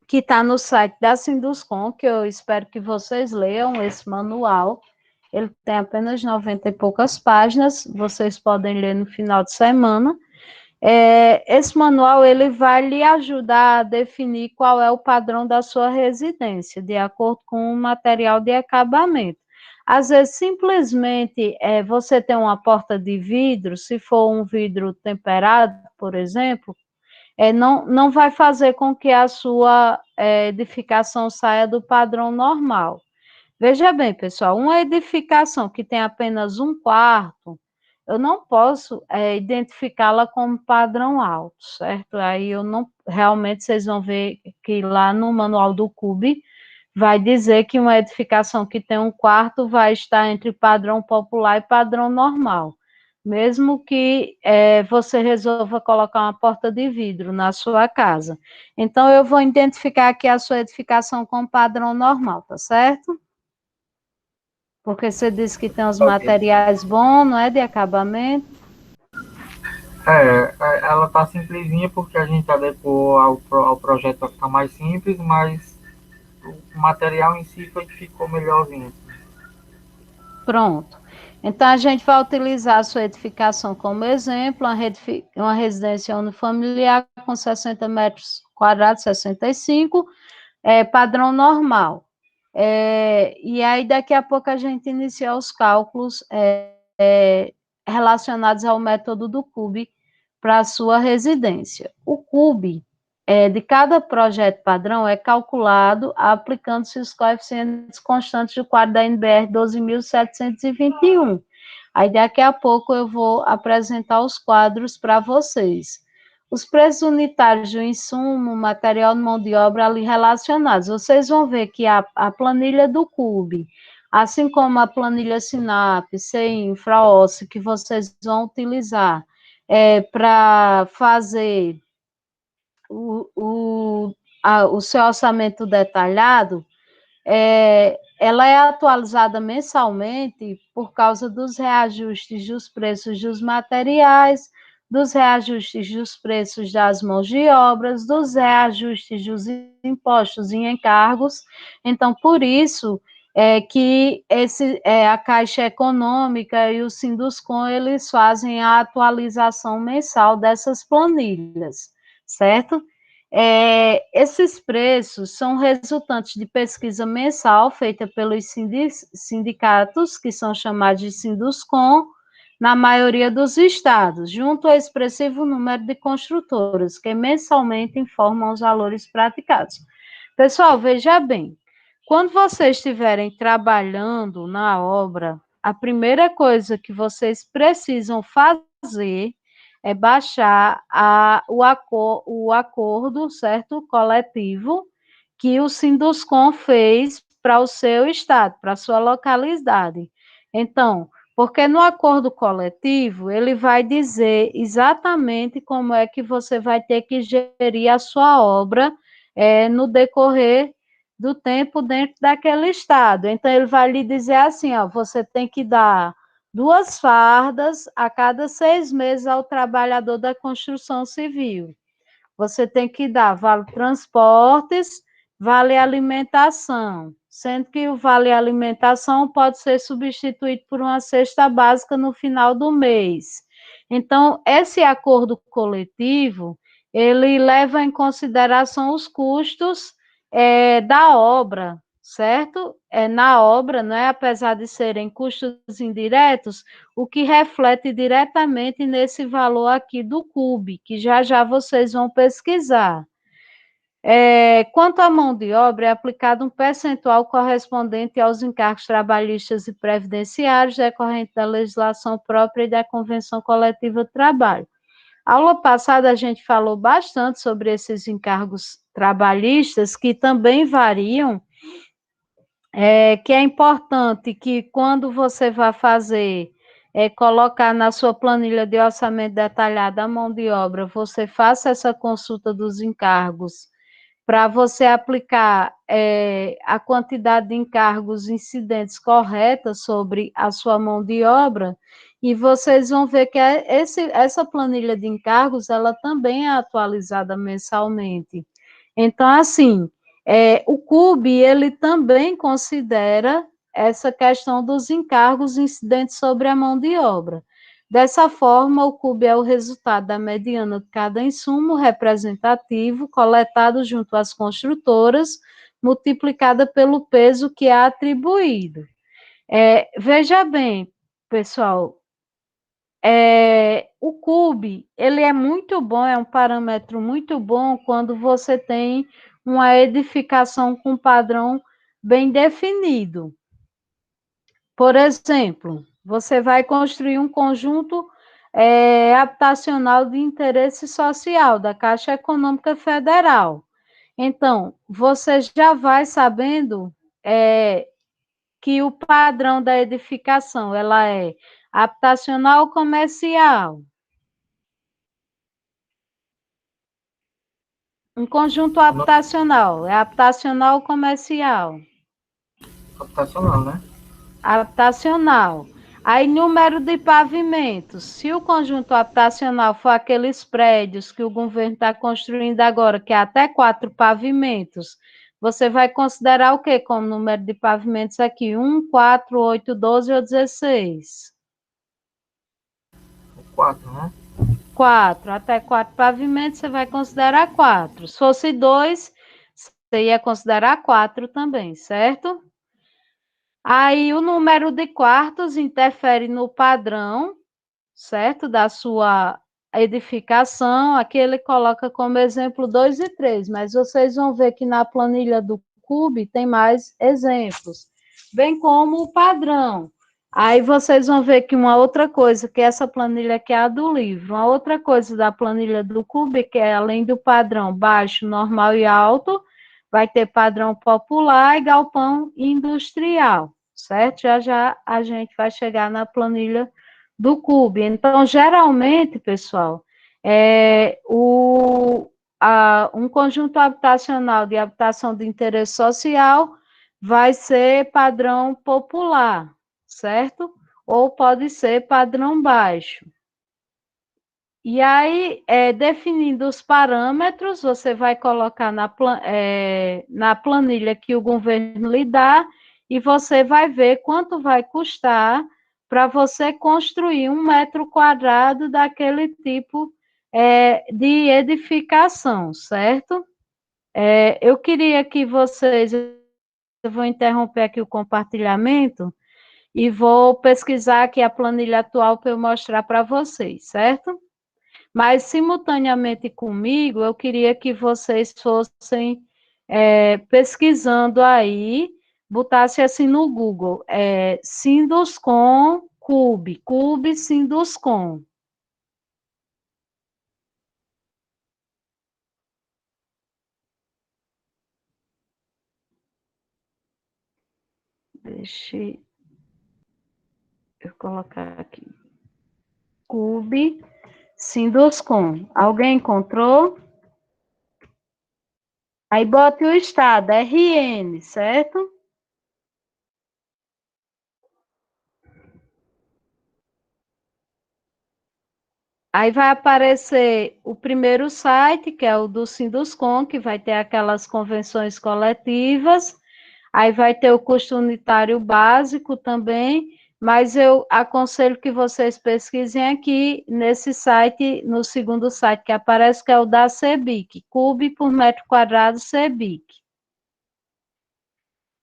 A: que está no site da Sinduscom, que eu espero que vocês leiam esse manual. Ele tem apenas 90 e poucas páginas, vocês podem ler no final de semana. Esse manual ele vai lhe ajudar a definir qual é o padrão da sua residência, de acordo com o material de acabamento. Às vezes, simplesmente, você tem uma porta de vidro, se for um vidro temperado, por exemplo, não vai fazer com que a sua edificação saia do padrão normal. Veja bem, pessoal, uma edificação que tem apenas um quarto, eu não posso identificá-la como padrão alto, certo? Aí eu não, realmente vocês vão ver que lá no manual do CUB vai dizer que uma edificação que tem um quarto vai estar entre padrão popular e padrão normal. mesmo que você resolva colocar uma porta de vidro na sua casa. Então, eu vou identificar aqui a sua edificação com padrão normal, tá certo? Porque você disse que tem os materiais bons, não é, de acabamento?
C: Ela tá simplesinha porque a gente adequou ao projeto para ficar mais simples, mas o material em si foi que ficou melhorzinho.
A: Pronto. Então, a gente vai utilizar a sua edificação como exemplo, uma residência unifamiliar com 60 metros quadrados, 65, padrão normal. E aí, daqui a pouco, a gente inicia os cálculos relacionados ao método do CUB para a sua residência. O CUB de cada projeto padrão é calculado aplicando-se os coeficientes constantes do quadro da NBR 12.721. Aí, daqui a pouco, eu vou apresentar os quadros para vocês. Os preços unitários do insumo, material de mão de obra ali relacionados. Vocês vão ver que a planilha do CUB, assim como a planilha SINAP, CEINFRA, OSSE, que vocês vão utilizar para fazer o seu orçamento detalhado, ela é atualizada mensalmente por causa dos reajustes dos preços dos materiais, dos reajustes dos preços das mãos de obras, dos reajustes dos impostos e encargos. Então, por isso que a Caixa Econômica e o Sinduscon, eles fazem a atualização mensal dessas planilhas, certo? Esses preços são resultantes de pesquisa mensal feita pelos sindicatos, que são chamados de Sinduscon, na maioria dos estados, junto ao expressivo número de construtoras, que mensalmente informam os valores praticados. Pessoal, veja bem, quando vocês estiverem trabalhando na obra, a primeira coisa que vocês precisam fazer é baixar o acordo, certo, coletivo, que o Sinduscon fez para o seu estado, para a sua localidade. Então, porque no acordo coletivo, ele vai dizer exatamente como é que você vai ter que gerir a sua obra no decorrer do tempo dentro daquele estado. Então, ele vai lhe dizer assim, ó, você tem que dar 2 fardas a cada 6 meses ao trabalhador da construção civil. Você tem que dar vale transportes, vale alimentação, sendo que o vale alimentação pode ser substituído por uma cesta básica no final do mês. Então, esse acordo coletivo, ele leva em consideração os custos da obra, certo? Na obra, né, apesar de serem custos indiretos, o que reflete diretamente nesse valor aqui do CUB, que já já vocês vão pesquisar. Quanto à mão de obra, é aplicado um percentual correspondente aos encargos trabalhistas e previdenciários decorrente da legislação própria e da Convenção Coletiva de Trabalho. Aula passada, a gente falou bastante sobre esses encargos trabalhistas, que também variam, que é importante que quando você vai fazer, colocar na sua planilha de orçamento detalhado a mão de obra, você faça essa consulta dos encargos, para você aplicar a quantidade de encargos incidentes correta sobre a sua mão de obra, e vocês vão ver que essa planilha de encargos, ela também é atualizada mensalmente. Então, assim, o CUB, ele também considera essa questão dos encargos incidentes sobre a mão de obra. Dessa forma, o CUB é o resultado da mediana de cada insumo representativo coletado junto às construtoras, multiplicada pelo peso que é atribuído. Veja bem, pessoal, o CUB, ele é muito bom, é um parâmetro muito bom quando você tem uma edificação com padrão bem definido. Por exemplo, você vai construir um conjunto habitacional de interesse social da Caixa Econômica Federal. Então, você já vai sabendo que o padrão da edificação, ela é Habitacional ou comercial? Um conjunto habitacional. É habitacional ou comercial?
C: Habitacional, né?
A: Habitacional. Aí, número de pavimentos. Se o conjunto habitacional for aqueles prédios que o governo está construindo agora, que é até 4 pavimentos, você vai considerar o quê como número de pavimentos aqui? 1, 4, 8, 12 ou 16?
C: O 4, né?
A: 4. Até 4 pavimentos, você vai considerar 4. Se fosse 2, você ia considerar 4 também, certo? Aí, o número de quartos interfere no padrão, certo? Da sua edificação. Aqui ele coloca como exemplo 2 e 3, mas vocês vão ver que na planilha do CUB tem mais exemplos, bem como o padrão. Aí vocês vão ver que uma outra coisa, que essa planilha aqui é a do livro, uma outra coisa da planilha do CUB, que é além do padrão baixo, normal e alto, vai ter padrão popular e galpão industrial, certo? Já já a gente vai chegar na planilha do CUB. Então, geralmente, pessoal, um conjunto habitacional de habitação de interesse social vai ser padrão popular, certo? Ou pode ser padrão baixo. E aí, definindo os parâmetros, você vai colocar na planilha que o governo lhe dá e você vai ver quanto vai custar para você construir 1 metro quadrado daquele tipo de edificação, certo? Eu queria que vocês, eu vou interromper aqui o compartilhamento e vou pesquisar aqui a planilha atual para eu mostrar para vocês, certo? Mas, simultaneamente comigo, eu queria que vocês fossem pesquisando aí, botasse assim no Google, Sinduscon CUB Sinduscon. Deixa eu colocar aqui. CUB Sinduscon. Alguém encontrou? Aí bote o estado, RN, certo? Aí vai aparecer o primeiro site, que é o do Sinduscon, que vai ter aquelas convenções coletivas. Aí vai ter o custo unitário básico também, mas eu aconselho que vocês pesquisem aqui nesse site, no segundo site que aparece, que é o da CEBIC, CUB por metro quadrado CEBIC.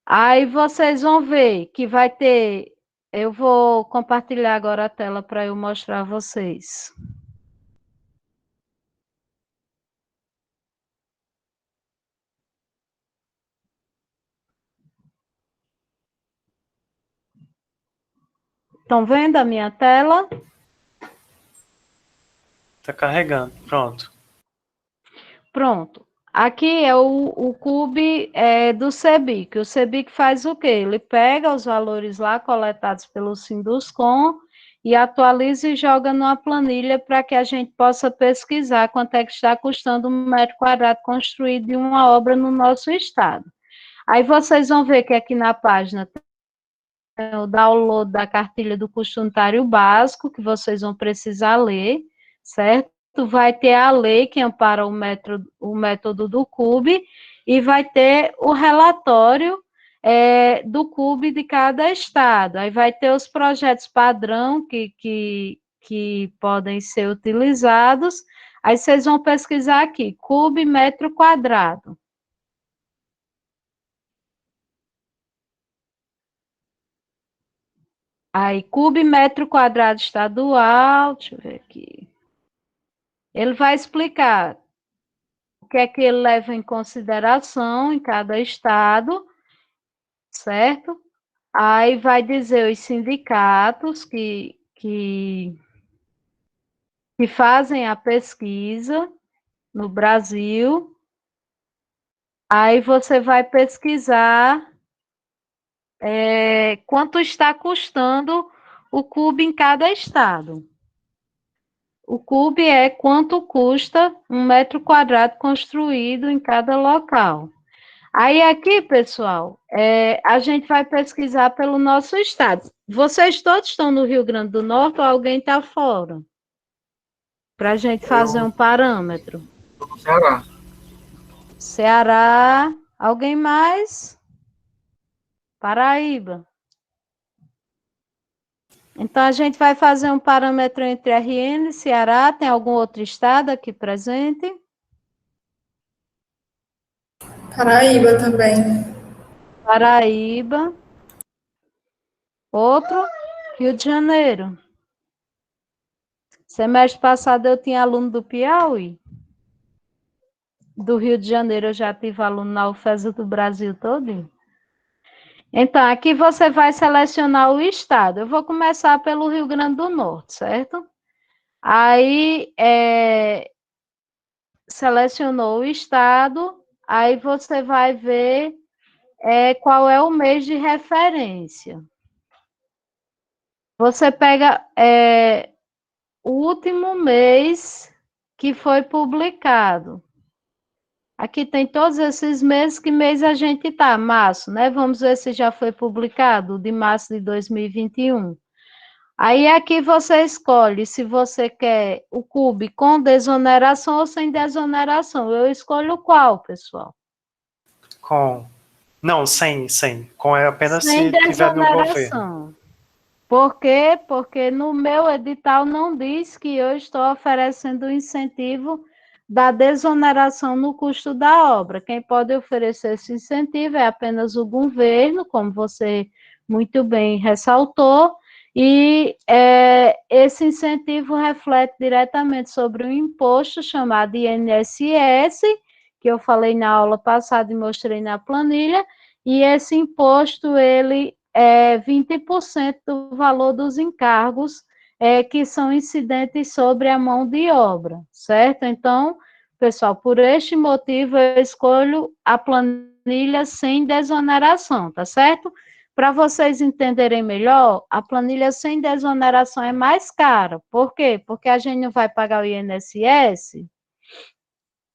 A: Aí vocês vão ver que vai ter, eu vou compartilhar agora a tela para eu mostrar a vocês. Estão vendo a minha tela?
E: Está carregando. Pronto.
A: Pronto. Aqui é o CUB do CEBIC. O CEBIC faz o quê? Ele pega os valores lá coletados pelo Sinduscon e atualiza e joga numa planilha para que a gente possa pesquisar quanto é que está custando 1 metro quadrado construído de uma obra no nosso estado. Aí vocês vão ver que aqui na página tem o download da cartilha do custo unitário básico, que vocês vão precisar ler, certo? Vai ter a lei que ampara o método do CUB e vai ter o relatório do CUB de cada estado. Aí vai ter os projetos padrão que podem ser utilizados. Aí vocês vão pesquisar aqui, CUB metro quadrado. Aí, CUB metro quadrado estadual, deixa eu ver aqui. Ele vai explicar o que é que ele leva em consideração em cada estado, certo? Aí vai dizer os sindicatos que fazem a pesquisa no Brasil. Aí você vai pesquisar quanto está custando o CUB em cada estado. O CUB é quanto custa 1 metro quadrado construído em cada local. Aí aqui, pessoal, a gente vai pesquisar pelo nosso estado. Vocês todos estão no Rio Grande do Norte ou alguém está fora? Para a gente fazer um parâmetro.
C: Estou no Ceará.
A: Ceará, alguém mais? Paraíba. Então, a gente vai fazer um parâmetro entre RN e Ceará. Tem algum outro estado aqui presente?
F: Paraíba também.
A: Paraíba. Outro, Rio de Janeiro. Semestre passado eu tinha aluno do Piauí. Do Rio de Janeiro eu já tive aluno na UFES do Brasil todo. Então, aqui você vai selecionar o estado. Eu vou começar pelo Rio Grande do Norte, certo? Aí, selecionou o estado, aí você vai ver qual é o mês de referência. Você pega o último mês que foi publicado. Aqui tem todos esses meses, que mês a gente está? Março, né? Vamos ver se já foi publicado, de março de 2021. Aí aqui você escolhe se você quer o CUB com desoneração ou sem desoneração. Eu escolho qual, pessoal?
E: Com. Não, sem. Com é apenas
A: Sem
E: se tiver no governo.
A: desoneração. Por quê? Porque no meu edital não diz que eu estou oferecendo o incentivo da desoneração no custo da obra. Quem pode oferecer esse incentivo é apenas o governo, como você muito bem ressaltou, e esse incentivo reflete diretamente sobre um imposto chamado INSS, que eu falei na aula passada e mostrei na planilha, e esse imposto, ele é 20% do valor dos encargos que são incidentes sobre a mão de obra, certo? Então, pessoal, por este motivo, eu escolho a planilha sem desoneração, tá certo? Para vocês entenderem melhor, a planilha sem desoneração é mais cara. Por quê? Porque a gente não vai pagar o INSS.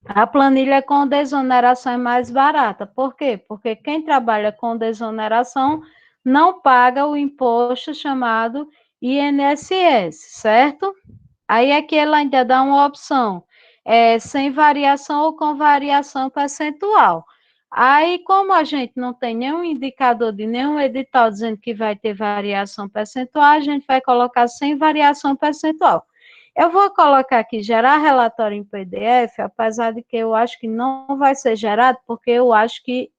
A: A planilha com desoneração é mais barata. Por quê? Porque quem trabalha com desoneração não paga o imposto chamado INSS, certo? Aí aqui ela ainda dá uma opção, sem variação ou com variação percentual. Aí, como a gente não tem nenhum indicador de nenhum edital dizendo que vai ter variação percentual, a gente vai colocar sem variação percentual. Eu vou colocar aqui gerar relatório em PDF, apesar de que eu acho que não vai ser gerado, porque eu acho que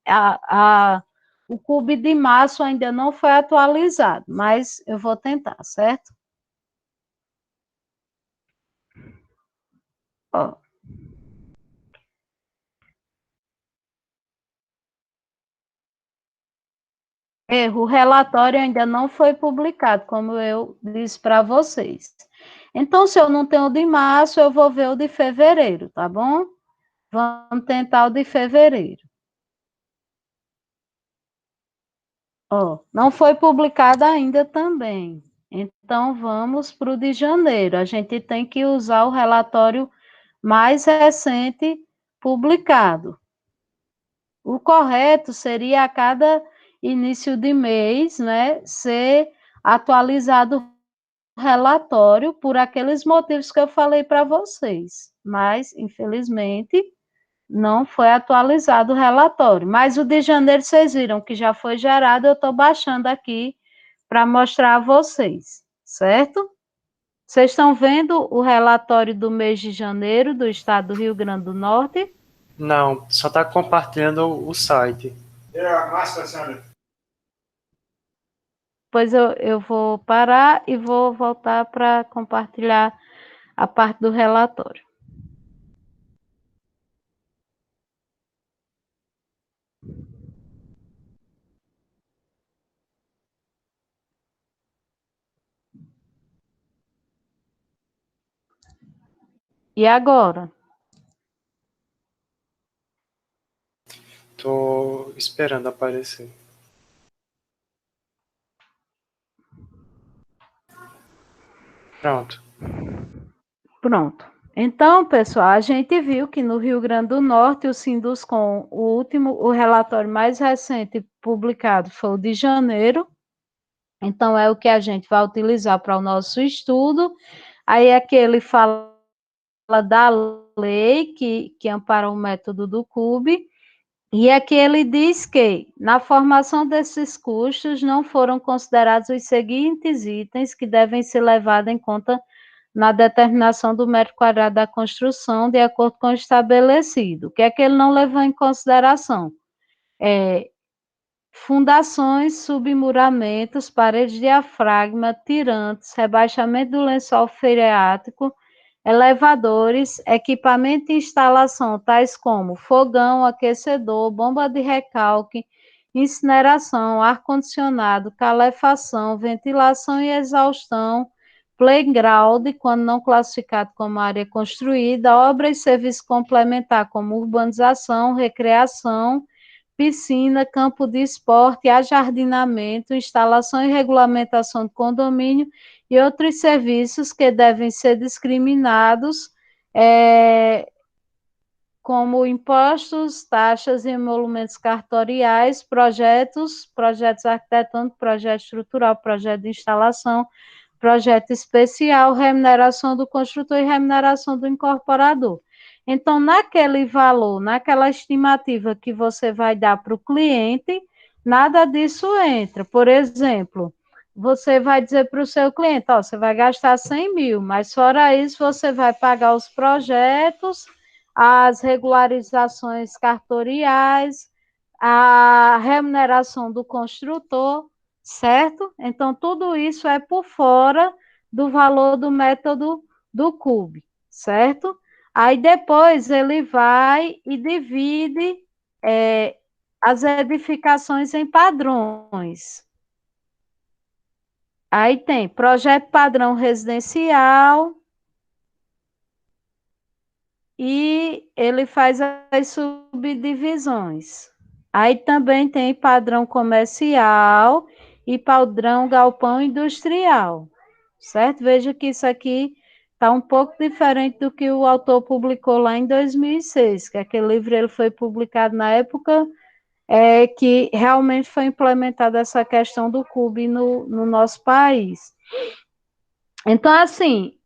A: o CUB de março ainda não foi atualizado, mas eu vou tentar, certo? Ó. O relatório ainda não foi publicado, como eu disse para vocês. Então, se eu não tenho o de março, eu vou ver o de fevereiro, tá bom? Vamos tentar o de fevereiro. Ó, não foi publicado ainda também. Então, vamos para o de janeiro. A gente tem que usar o relatório mais recente publicado. O correto seria a cada início de mês, né, ser atualizado o relatório por aqueles motivos que eu falei para vocês. Mas, infelizmente, não foi atualizado o relatório. Mas o de janeiro, vocês viram que já foi gerado, eu estou baixando aqui para mostrar a vocês, certo? Vocês estão vendo o relatório do mês de janeiro do estado do Rio Grande do Norte?
E: Não, só está compartilhando o site.
A: Pois eu vou parar e vou voltar para compartilhar a parte do relatório. E agora?
E: Estou esperando aparecer. Pronto.
A: Pronto. Então, pessoal, a gente viu que no Rio Grande do Norte, o Sinduscom, o relatório mais recente publicado foi o de janeiro. Então, é o que a gente vai utilizar para o nosso estudo. Aí aqui ele fala da lei que ampara o método do CUB. E aqui ele diz que, na formação desses custos, não foram considerados os seguintes itens que devem ser levados em conta na determinação do metro quadrado da construção, de acordo com o estabelecido. O que é que ele não levou em consideração? Fundações, submuramentos, paredes de diafragma, tirantes, rebaixamento do lençol freático, elevadores, equipamento de instalação, tais como fogão, aquecedor, bomba de recalque, incineração, ar-condicionado, calefação, ventilação e exaustão, playground, quando não classificado como área construída, obras e serviços complementar como urbanização, recreação, piscina, campo de esporte, ajardinamento, instalação e regulamentação de condomínio e outros serviços que devem ser discriminados, como impostos, taxas e emolumentos cartoriais, projetos arquitetônicos, projeto estrutural, projeto de instalação, projeto especial, remuneração do construtor e remuneração do incorporador. Então, naquele valor, naquela estimativa que você vai dar para o cliente, nada disso entra. Por exemplo, você vai dizer para o seu cliente, ó, você vai gastar 100 mil, mas fora isso você vai pagar os projetos, as regularizações cartoriais, a remuneração do construtor, certo? Então, tudo isso é por fora do valor do método do CUB, certo? Aí depois ele vai e divide as edificações em padrões. Aí tem projeto padrão residencial e ele faz as subdivisões. Aí também tem padrão comercial e padrão galpão industrial, certo? Veja que isso aqui está um pouco diferente do que o autor publicou lá em 2006, que aquele livro ele foi publicado na época que realmente foi implementada essa questão do CUB no nosso país. Então, assim,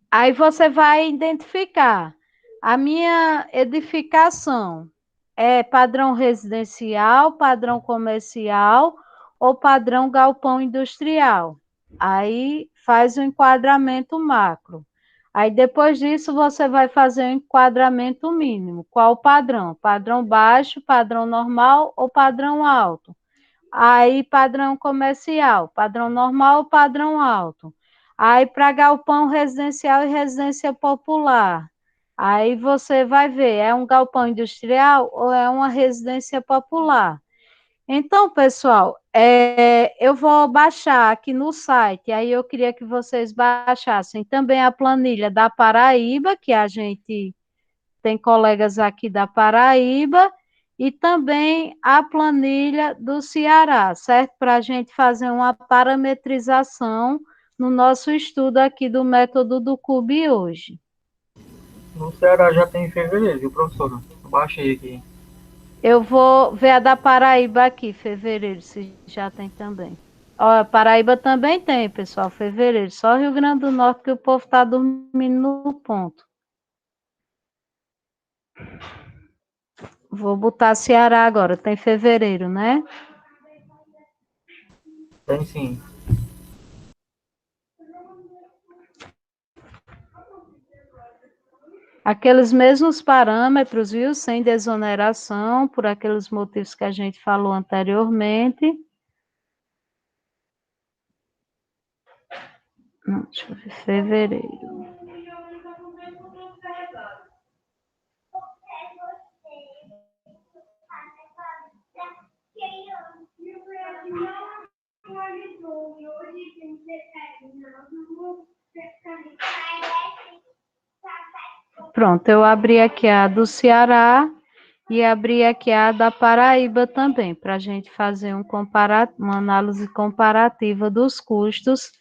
A: aí você vai identificar a minha edificação é padrão residencial, padrão comercial ou padrão galpão industrial. Aí faz o enquadramento macro. Aí depois disso você vai fazer o enquadramento mínimo. Qual o padrão? Padrão baixo, padrão normal ou padrão alto? Aí padrão comercial, padrão normal ou padrão alto? Aí para galpão residencial e residência popular. Aí você vai ver, é um galpão industrial ou é uma residência popular? Então, pessoal, eu vou baixar aqui no site, aí eu queria que vocês baixassem também a planilha da Paraíba, que a gente tem colegas aqui da Paraíba, e também a planilha do Ceará, certo? Para a gente fazer uma parametrização no nosso estudo aqui do método do CUB hoje.
C: No Ceará já tem em fevereiro, viu, professora? Eu baixei aqui.
A: Eu vou ver a da Paraíba aqui, fevereiro, se já tem também. Ó, Paraíba também tem, pessoal, fevereiro. Só Rio Grande do Norte que o povo está dormindo no ponto. Vou botar Ceará agora, tem fevereiro, né?
C: Tem sim.
A: Aqueles mesmos parâmetros, viu? Sem desoneração, por aqueles motivos que a gente falou anteriormente. Não, deixa eu ver, fevereiro. Pronto, eu abri aqui a do Ceará e abri aqui a da Paraíba também, para a gente fazer uma análise comparativa dos custos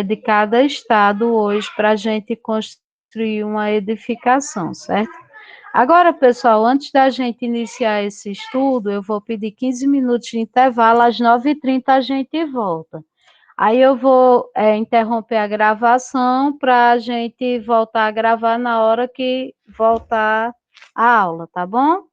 A: de cada estado hoje para a gente construir uma edificação, certo? Agora, pessoal, antes da gente iniciar esse estudo, eu vou pedir 15 minutos de intervalo, às 9h30 a gente volta. Aí eu vou interromper a gravação para a gente voltar a gravar na hora que voltar a aula, tá bom?